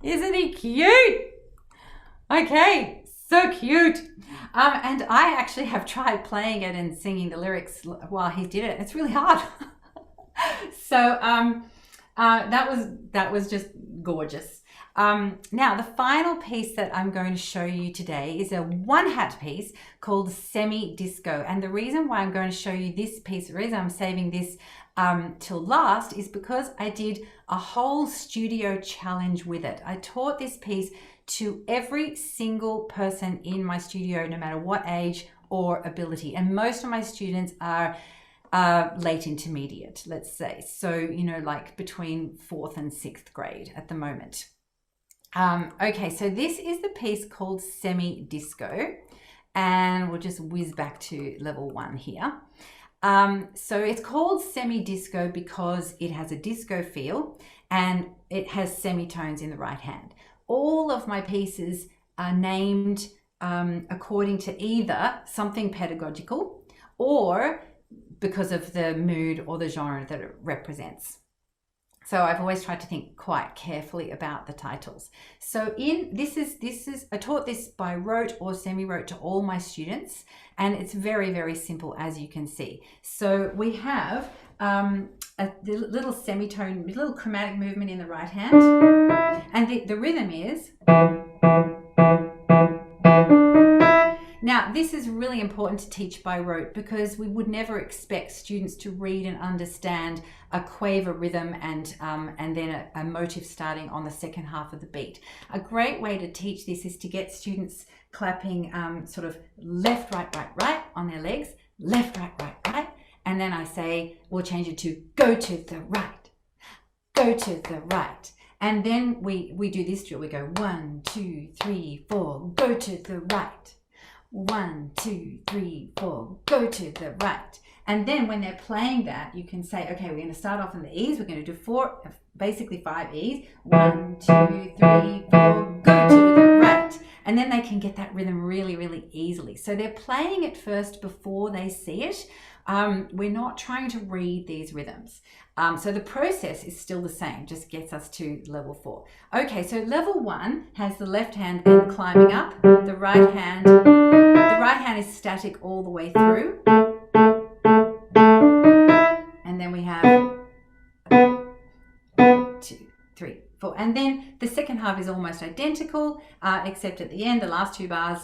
Speaker 1: Isn't he cute? Okay, so cute. And I actually have tried playing it and singing the lyrics while he did it. It's really hard. So that was just gorgeous. Now the final piece that I'm going to show you today is a one-hat piece called Semi Disco. And the reason why I'm going to show you this piece, the reason I'm saving this till last, is because I did a whole studio challenge with it. I taught this piece to every single person in my studio, no matter what age or ability. And most of my students are late intermediate, let's say. So, like between 4th and 6th grade at the moment. Okay, so this is the piece called Semi Disco, and we'll just whiz back to level 1 here. So it's called semi-disco because it has a disco feel and it has semitones in the right hand. All of my pieces are named according to either something pedagogical or because of the mood or the genre that it represents. So I've always tried to think quite carefully about the titles. So I taught this by rote or semi-rote to all my students, and it's very, very simple, as you can see. So we have a little semitone, little chromatic movement in the right hand, and the rhythm is. Now, this is really important to teach by rote because we would never expect students to read and understand a quaver rhythm and then a motif starting on the second half of the beat. A great way to teach this is to get students clapping sort of left, right, right, right on their legs, left, right, right, right. And then I say, we'll change it to go to the right, go to the right. And then we do this drill. We go 1, 2, 3, 4, go to the right. 1, 2, 3, 4, go to the right. And then when they're playing that, you can say, okay, we're going to start off on the E's. We're going to do basically 5 E's. 1, 2, 3, 4, go to the right. And then they can get that rhythm really, really easily. So they're playing it first before they see it. We're not trying to read these rhythms. So the process is still the same, just gets us to level 4. Okay, so level 1 has the left hand then climbing up, the right hand right hand is static all the way through. And then we have 2, 3, 4. And then the second half is almost identical, except at the end, the last 2 bars.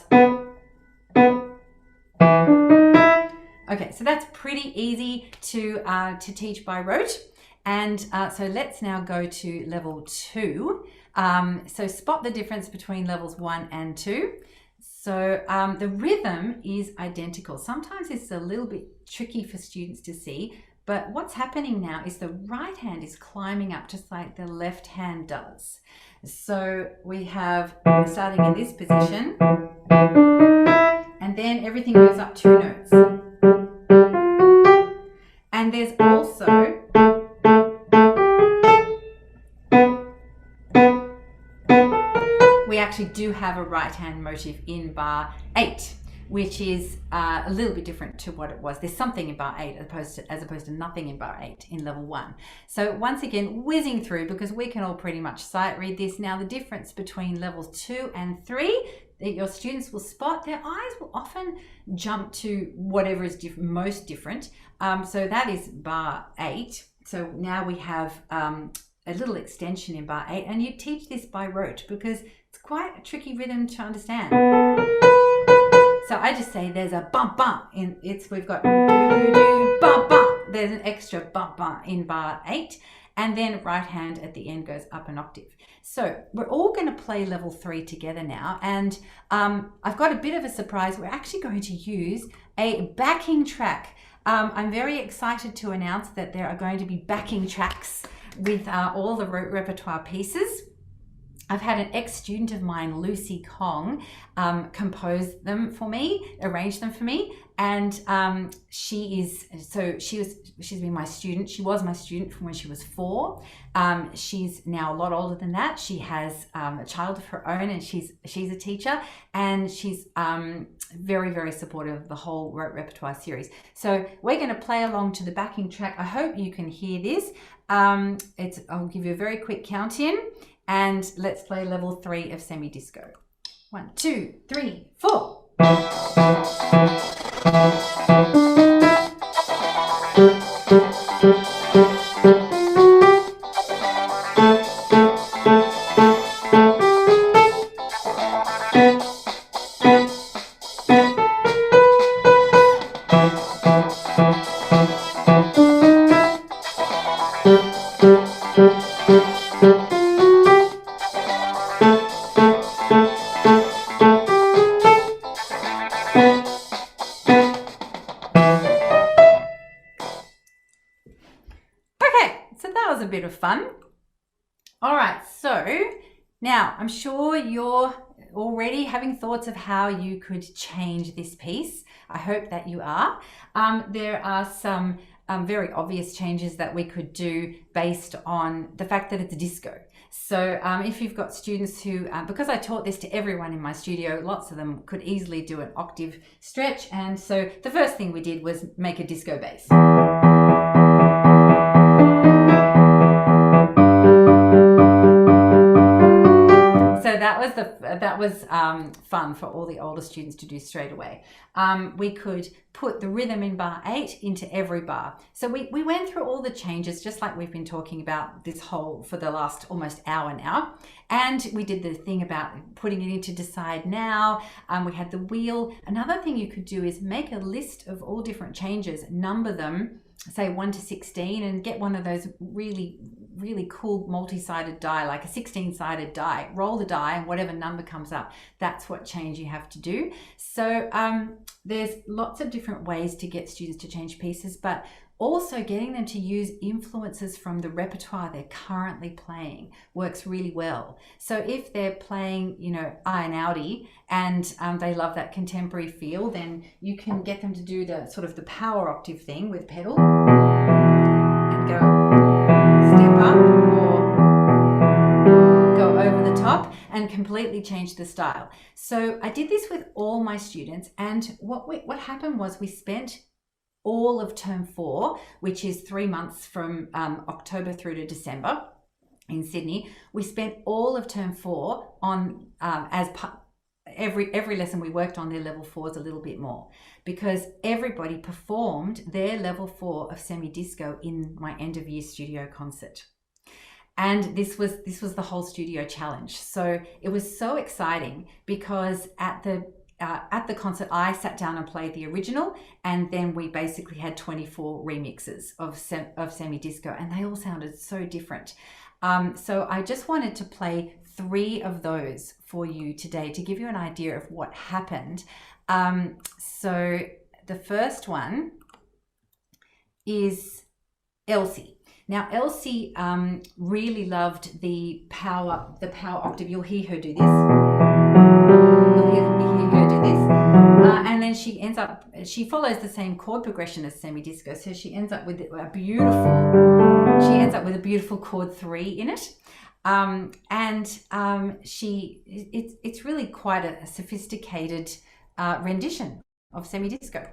Speaker 1: Okay, so that's pretty easy to teach by rote. And so let's now go to level 2. So spot the difference between levels 1 and 2. So the rhythm is identical. Sometimes it's a little bit tricky for students to see, but what's happening now is the right hand is climbing up just like the left hand does. So we have, starting in this position, and then everything goes up 2 notes. And there's also we actually do have a right hand motif in bar 8, which is a little bit different to what it was. There's something in bar 8 as opposed to nothing in bar 8 in level 1. So once again, whizzing through, because we can all pretty much sight read this. Now the difference between levels 2 and 3 that your students will spot, their eyes will often jump to whatever is most different. So that is bar 8. So now we have a little extension in bar 8, and you teach this by rote because it's quite a tricky rhythm to understand. So I just say there's a bump bump in it's. We've got bump bump. There's an extra bump bump in bar 8, and then right hand at the end goes up an octave. So we're all going to play level 3 together now, and I've got a bit of a surprise. We're actually going to use a backing track. I'm very excited to announce that there are going to be backing tracks with all the Rote repertoire pieces. I've had an ex-student of mine, Lucy Kong, compose them for me, arrange them for me, and she's been my student. She was my student from when she was 4. She's now a lot older than that. She has a child of her own, and she's a teacher, and she's very, very supportive of the whole Rote repertoire series. So we're going to play along to the backing track. I hope you can hear this. I'll give you a very quick count in. And let's play level 3 of semi-disco. 1, 2, 3, 4. A bit of fun. All right, so now I'm sure you're already having thoughts of how you could change this piece. I hope that you are. There are some very obvious changes that we could do based on the fact that it's a disco. So if you've got students who, because I taught this to everyone in my studio, lots of them could easily do an octave stretch. And so the first thing we did was make a disco bass. So that was fun for all the older students to do straight away. We could put the rhythm in bar 8 into every bar. So we went through all the changes, just like we've been talking about this whole for the last almost hour now. And we did the thing about putting it into decide now. We had the wheel. Another thing you could do is make a list of all different changes, number them, say 1 to 16, and get one of those really cool multi-sided die, like a 16-sided die. Roll the die, and whatever number comes up, that's what change you have to do. So there's lots of different ways to get students to change pieces, but also getting them to use influences from the repertoire they're currently playing works really well. So if they're playing, Iron Audi, and they love that contemporary feel, then you can get them to do the sort of the power octave thing with pedal and go step up or go over the top and completely change the style. So I did this with all my students, and what happened was we spent all of term 4, which is 3 months from October through to December in Sydney. We spent all of term 4 on every lesson we worked on their level 4s a little bit more, because everybody performed their level 4 of semi-disco in my end of year studio concert. And this was the whole studio challenge. So it was so exciting because at the concert, I sat down and played the original, and then we basically had 24 remixes of semi-disco, and they all sounded so different. So I just wanted to play 3 of those for you today to give you an idea of what happened. So the first one is Elsie. Now, Elsie really loved the power octave. You'll hear her do this. You'll hear her do this. And then she follows the same chord progression as semi-disco. So she ends up with a beautiful chord 3 in it. It's really quite a sophisticated rendition of semi-disco.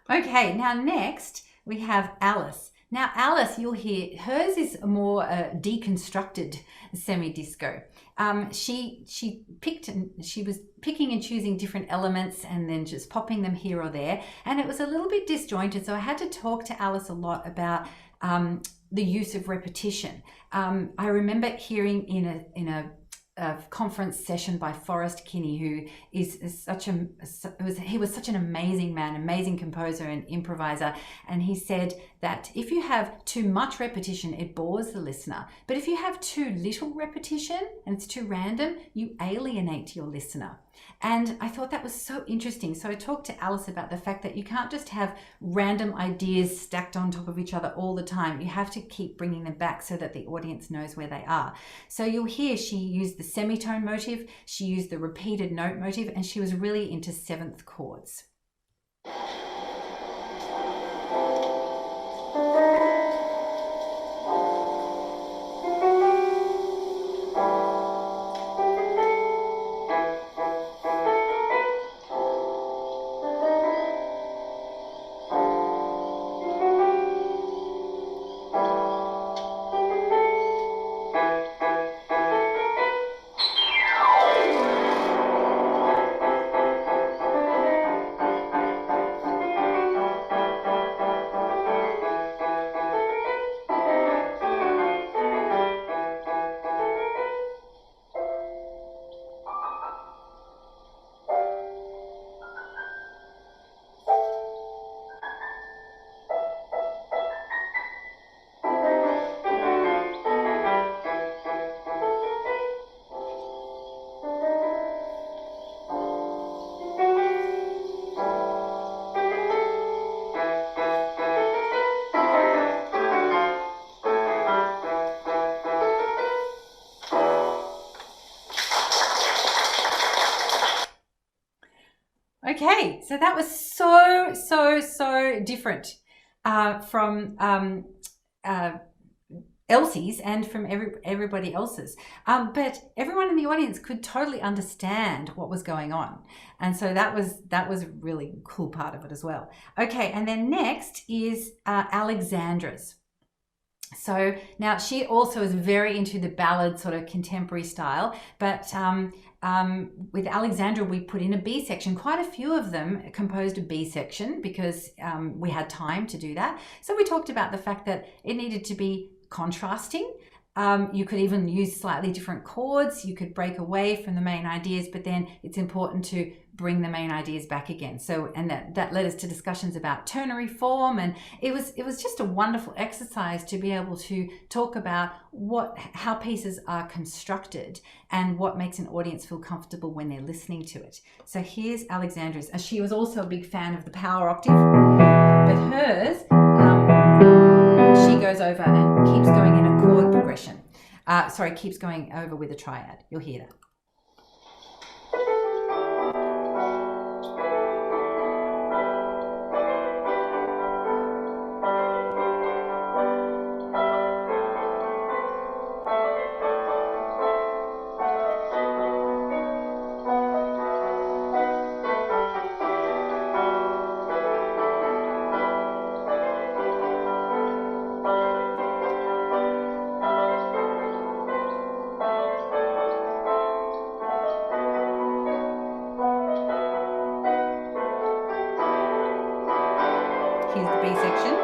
Speaker 1: Okay, now next we have Alice. Now Alice, you'll hear hers is a more deconstructed semi-disco. She was picking and choosing different elements and then just popping them here or there, and it was a little bit disjointed. So I had to talk to Alice a lot about the use of repetition. I remember hearing in a conference session by Forrest Kinney, who is such an amazing man, amazing composer and improviser. And he said that if you have too much repetition, it bores the listener. But if you have too little repetition and it's too random, you alienate your listener. And I thought that was so interesting. So I talked to Alice about the fact that you can't just have random ideas stacked on top of each other all the time. You have to keep bringing them back so that the audience knows where they are. So you'll hear she used the semitone motive, she used the repeated note motive, and she was really into 7th chords. Okay, so that was so different from Elsie's and from everybody else's. But everyone in the audience could totally understand what was going on. And so that was a really cool part of it as well. Okay, and then next is Alexandra's. So now she also is very into the ballad sort of contemporary style, but with Alexandra we put in a B section. Quite a few of them composed a B section because we had time to do that. So we talked about the fact that it needed to be contrasting You could even use slightly different chords. You could break away from the main ideas, but then it's important to bring the main ideas back again. So, and that led us to discussions about ternary form, and it was just a wonderful exercise to be able to talk about how pieces are constructed and what makes an audience feel comfortable when they're listening to it. So here's Alexandra's. She was also a big fan of the power octave, but hers, she goes over and keeps going in a chord progression. Keeps going over with a triad. You'll hear that. Here's the B section.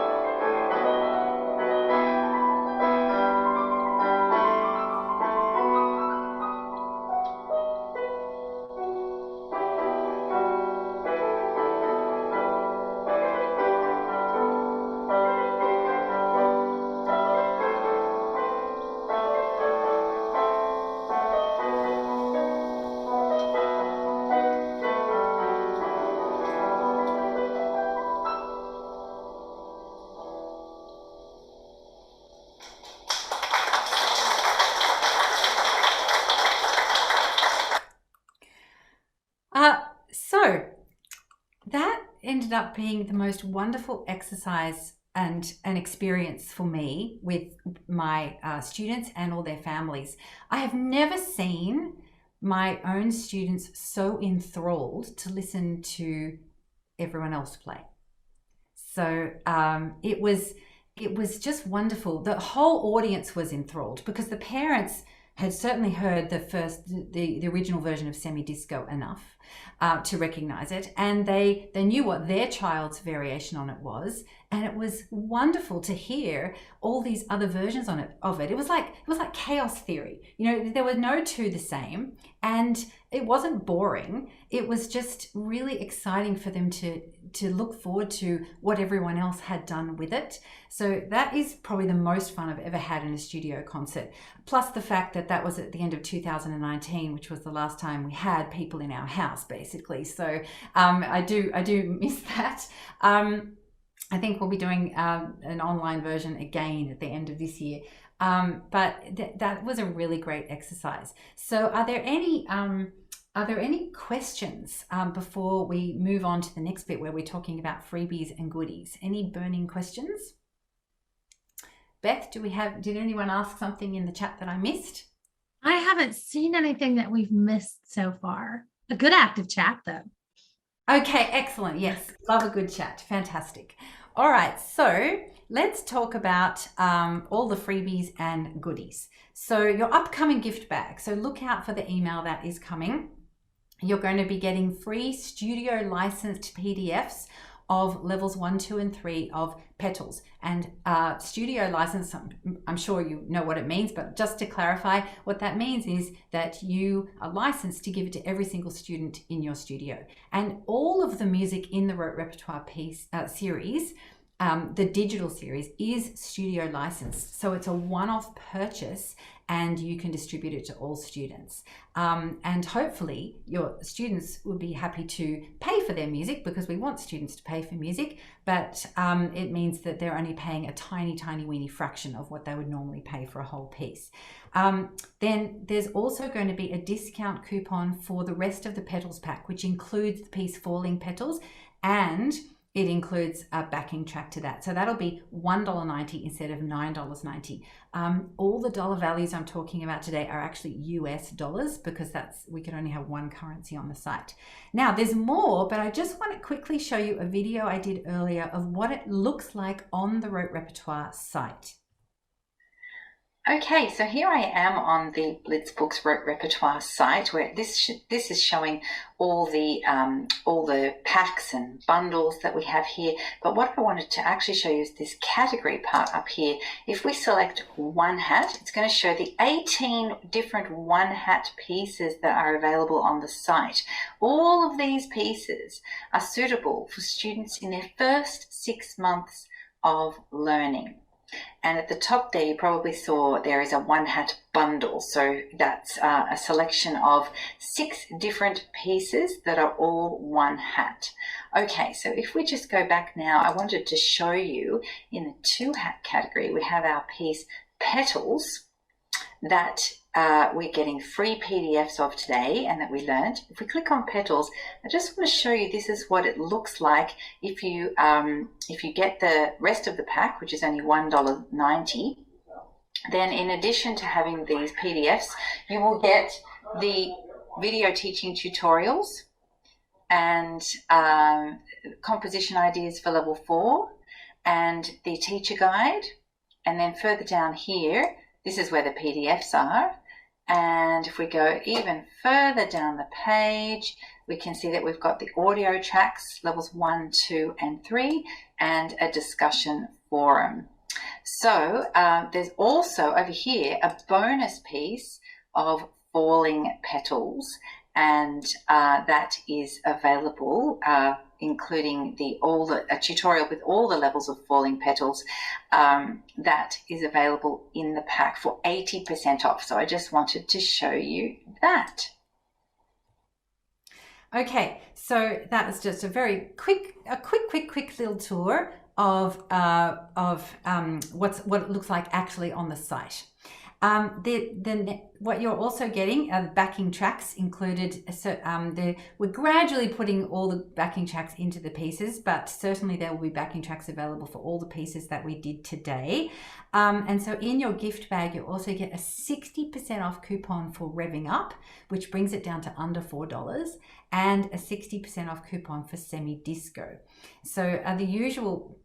Speaker 1: So that ended up being the most wonderful exercise and an experience for me with my students and all their families. I have never seen my own students so enthralled to listen to everyone else play. So it was just wonderful. The whole audience was enthralled because the parents had certainly heard the original version of Semi-Disco enough to recognize it, and they knew what their child's variation on it was, and it was wonderful to hear all these other versions of it. It was like chaos theory. You know, there were no two the same, and it wasn't boring. It was just really exciting for them to look forward to what everyone else had done with it. So that is probably the most fun I've ever had in a studio concert. Plus the fact that was at the end of 2019, which was the last time we had people in our house, basically. So I do miss that. I think we'll be doing an online version again at the end of this year. But that was a really great exercise. So are there any questions before we move on to the next bit where we're talking about freebies and goodies? Any burning questions? Beth, did anyone ask something in the chat that I missed?
Speaker 2: I haven't seen anything that we've missed so far. A good active chat though.
Speaker 1: Okay, excellent. Yes, love a good chat. Fantastic. All right, so let's talk about all the freebies and goodies. So your upcoming gift bag. So look out for the email that is coming. You're going to be getting free studio licensed PDFs of levels 1, 2, and 3 of Petals. And studio license, I'm sure you know what it means, but just to clarify, what that means is that you are licensed to give it to every single student in your studio. And all of the music in the Rote Repertoire series, the digital series, is studio licensed. So it's a one-off purchase and you can distribute it to all students. And hopefully your students would be happy to pay for their music, because we want students to pay for music, but it means that they're only paying a tiny, tiny weeny fraction of what they would normally pay for a whole piece. Then there's also going to be a discount coupon for the rest of the Petals pack, which includes the piece Falling Petals, and it includes a backing track to that. So that'll be $1.90 instead of $9.90. All the dollar values I'm talking about today are actually US dollars, because we can only have one currency on the site. Now there's more, but I just want to quickly show you a video I did earlier of what it looks like on the Rote Repertoire site. Okay, so here I am on the Blitzbooks Rote Repertoire site, where this is showing all the packs and bundles that we have here. But what I wanted to actually show you is this category part up here. If we select one hat, it's going to show the 18 different one hat pieces that are available on the site. All of these pieces are suitable for students in their first 6 months of learning. And at the top there, you probably saw there is a one hat bundle. So that's a selection of 6 different pieces that are all one hat. Okay, so if we just go back now, I wanted to show you in the 2 hat category, we have our piece Petals that we're getting free PDFs of today and that we learned. If we click on Petals, I just want to show you this is what it looks like if you get the rest of the pack, which is only $1.90. Then in addition to having these PDFs, you will get the video teaching tutorials and composition ideas for level 4 and the teacher guide. And then further down here, this is where the PDFs are. And if we go even further down the page, we can see that we've got the audio tracks, levels 1, 2, and 3, and a discussion forum. So there's also over here a bonus piece of Falling Petals, and that is available, including a tutorial with all the levels of Falling Petals. That is available in the pack for 80% off. So I just wanted to show you that. Okay, so that was just a very quick little tour of what it looks like actually on the site. What you're also getting are the backing tracks included. So we're gradually putting all the backing tracks into the pieces, but certainly there will be backing tracks available for all the pieces that we did today. And so in your gift bag, you also get a 60% off coupon for Revving Up, which brings it down to under $4, and a 60% off coupon for Semi Disco. So the usual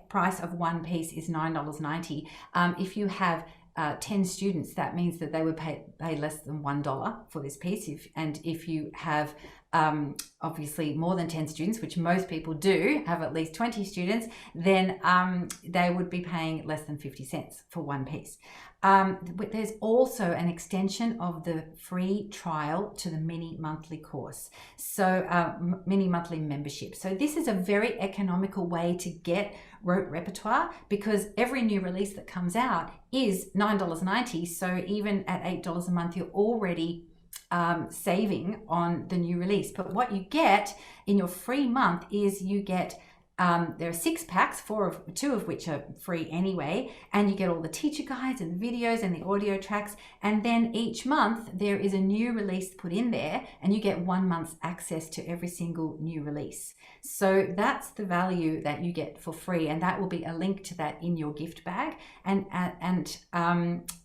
Speaker 1: price of one piece is $9.90. If you have 10 students, that means that they would pay less than $1 for this piece. If you have obviously more than 10 students, which most people do have at least 20 students, then they would be paying less than 50 cents for one piece. There's also an extension of the free trial to the mini monthly course, so mini monthly membership. So this is a very economical way to get Rote Repertoire, because every new release that comes out is $9.90. So even at $8 a month, you're already saving on the new release. But what you get in your free month is you get there are 6 packs, 2 of which are free anyway, and you get all the teacher guides and the videos and the audio tracks, and then each month there is a new release put in there, and you get 1 month's access to every single new release. So that's the value that you get for free, and that will be a link to that in your gift bag, and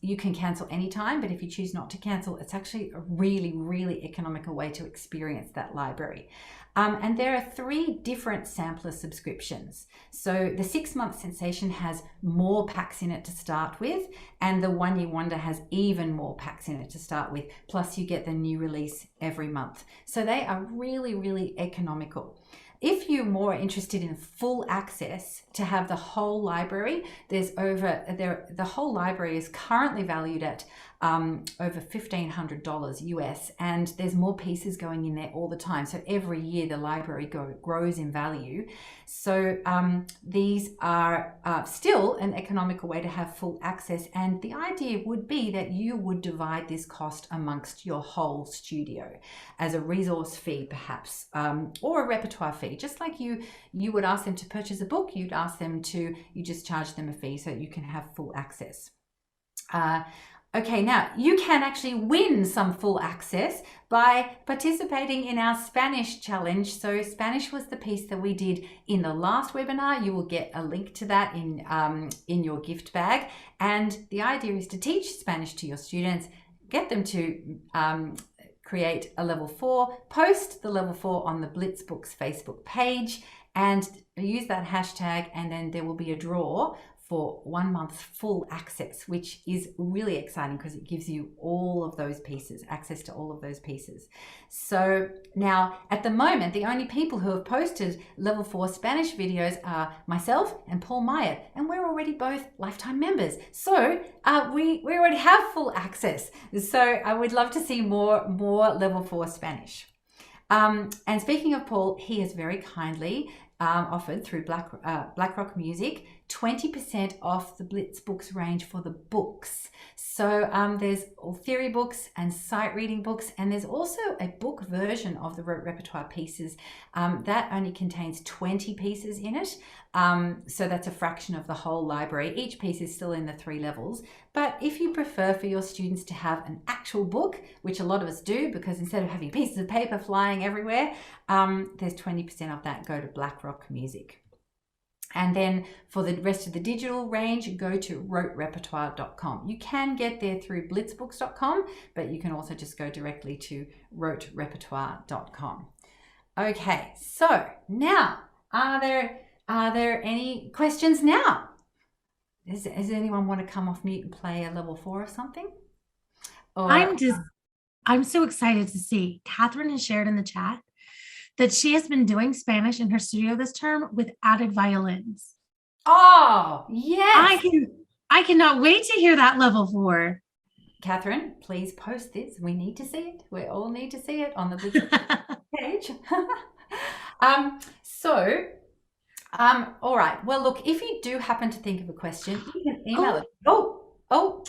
Speaker 1: you can cancel anytime, but if you choose not to cancel, it's actually a really economical way to experience that library. And there are 3 different sampler subscriptions. So the 6-month Sensation has more packs in it to start with, and the 1 Year Wonder has even more packs in it to start with, plus you get the new release every month. So they are really economical. If you're more interested in full access to have the whole library, the whole library is currently valued at over $1,500 US, and there's more pieces going in there all the time. So every year the library grows in value. So these are still an economical way to have full access, and the idea would be that you would divide this cost amongst your whole studio as a resource fee perhaps, or a repertoire fee. Just like you would ask them to purchase a book, you just charge them a fee so you can have full access. Okay, now you can actually win some full access by participating in our Spanish challenge. So Spanish was the piece that we did in the last webinar. You will get a link to that in your gift bag. And the idea is to teach Spanish to your students, get them to create a level 4, post the level 4 on the Blitzbooks Facebook page, and use that hashtag, and then there will be a draw for 1 month full access, which is really exciting because it gives you all of those pieces, access to all of those pieces. So now at the moment, the only people who have posted level 4 Spanish videos are myself and Paul Myatt, and we're already both lifetime members. So we already have full access. So I would love to see more level 4 Spanish. And speaking of Paul, he has very kindly offered through BlackRock Music 20% off the Blitz Books range for the books. So there's all theory books and sight reading books, and there's also a book version of the Rote Repertoire pieces that only contains 20 pieces in it. So that's a fraction of the whole library. Each piece is still in the 3 levels. But if you prefer for your students to have an actual book, which a lot of us do, because instead of having pieces of paper flying everywhere, there's 20% of that go to BlackRock Music. And then for the rest of the digital range, go to roterepertoire.com. You can get there through blitzbooks.com, but you can also just go directly to roterepertoire.com. Okay, so now, are there any questions now? Does anyone want to come off mute and play a level 4 or something? Or,
Speaker 2: I'm so excited to see. Catherine has shared in the chat that she has been doing Spanish in her studio this term with added violins.
Speaker 1: Oh, yes.
Speaker 2: I cannot wait to hear that level 4.
Speaker 1: Catherine, please post this. We need to see it. We all need to see it on the page. All right. Well, look, if you do happen to think of a question, you can email it. Oh.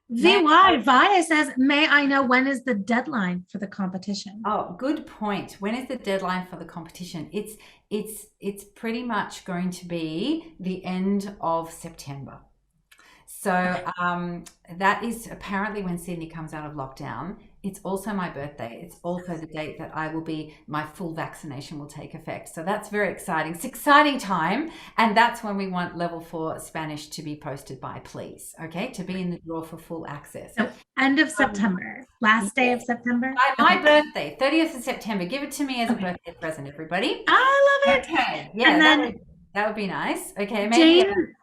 Speaker 2: VY Via says, may I know when is the deadline for the competition?
Speaker 1: Oh, good point. When is the deadline for the competition? It's pretty much going to be the end of September. So that is apparently when Sydney comes out of lockdown. It's also my birthday. It's also the date that my full vaccination will take effect. So that's very exciting. It's an exciting time. And that's when we want level 4 Spanish to be posted by, please. Okay, to be in the draw for full access.
Speaker 2: So end of September, last day of September?
Speaker 1: By my birthday, 30th of September. Give it to me as a birthday present, everybody.
Speaker 2: I love it.
Speaker 1: Okay, yeah,
Speaker 2: and then
Speaker 1: that would be nice. Okay, maybe
Speaker 2: Jane,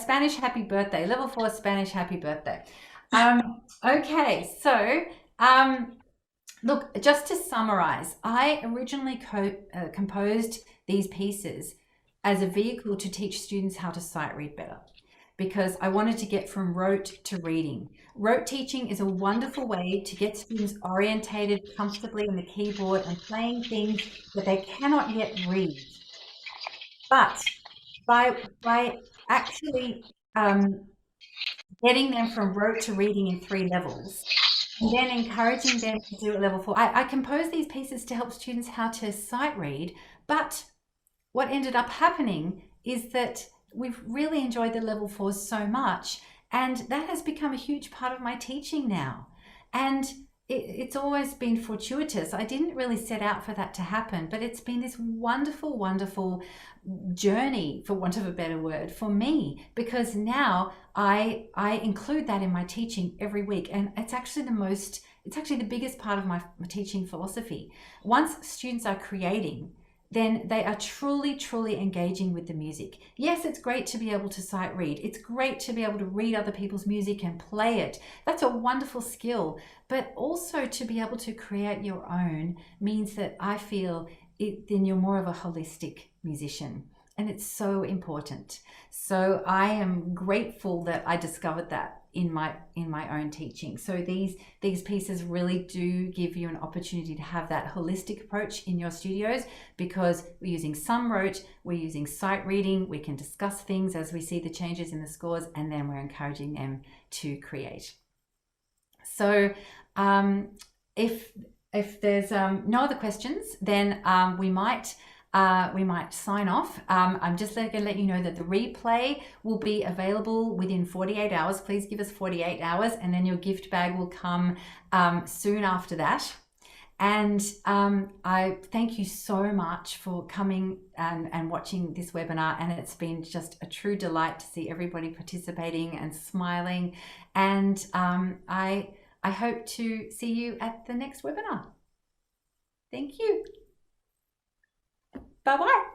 Speaker 1: Spanish happy birthday, level 4 Spanish happy birthday. Okay, so look, just to summarize, I originally composed these pieces as a vehicle to teach students how to sight read better, because I wanted to get from rote to reading. Rote teaching is a wonderful way to get students orientated comfortably on the keyboard and playing things that they cannot yet read. But by actually getting them from rote to reading in 3 levels, and then encouraging them to do it level 4. I composed these pieces to help students how to sight read, but what ended up happening is that we've really enjoyed the level 4s so much, and that has become a huge part of my teaching now. And it's always been fortuitous. I didn't really set out for that to happen, but it's been this wonderful, wonderful journey, for want of a better word, for me, because now I include that in my teaching every week, and it's actually the biggest part of my teaching philosophy. Once students are creating, then they are truly, truly engaging with the music. Yes, it's great to be able to sight read. It's great to be able to read other people's music and play it. That's a wonderful skill. But also to be able to create your own means that I feel then you're more of a holistic musician. And it's so important. So I am grateful that I discovered that in my own teaching. So these pieces really do give you an opportunity to have that holistic approach in your studios, because we're using some rote, we're using sight reading, we can discuss things as we see the changes in the scores, and then we're encouraging them to create. So if there's no other questions, then we might sign off. I'm just going to let you know that the replay will be available within 48 hours. Please give us 48 hours, and then your gift bag will come soon after that. And I thank you so much for coming and watching this webinar. And it's been just a true delight to see everybody participating and smiling. And I hope to see you at the next webinar. Thank you. Bye-bye.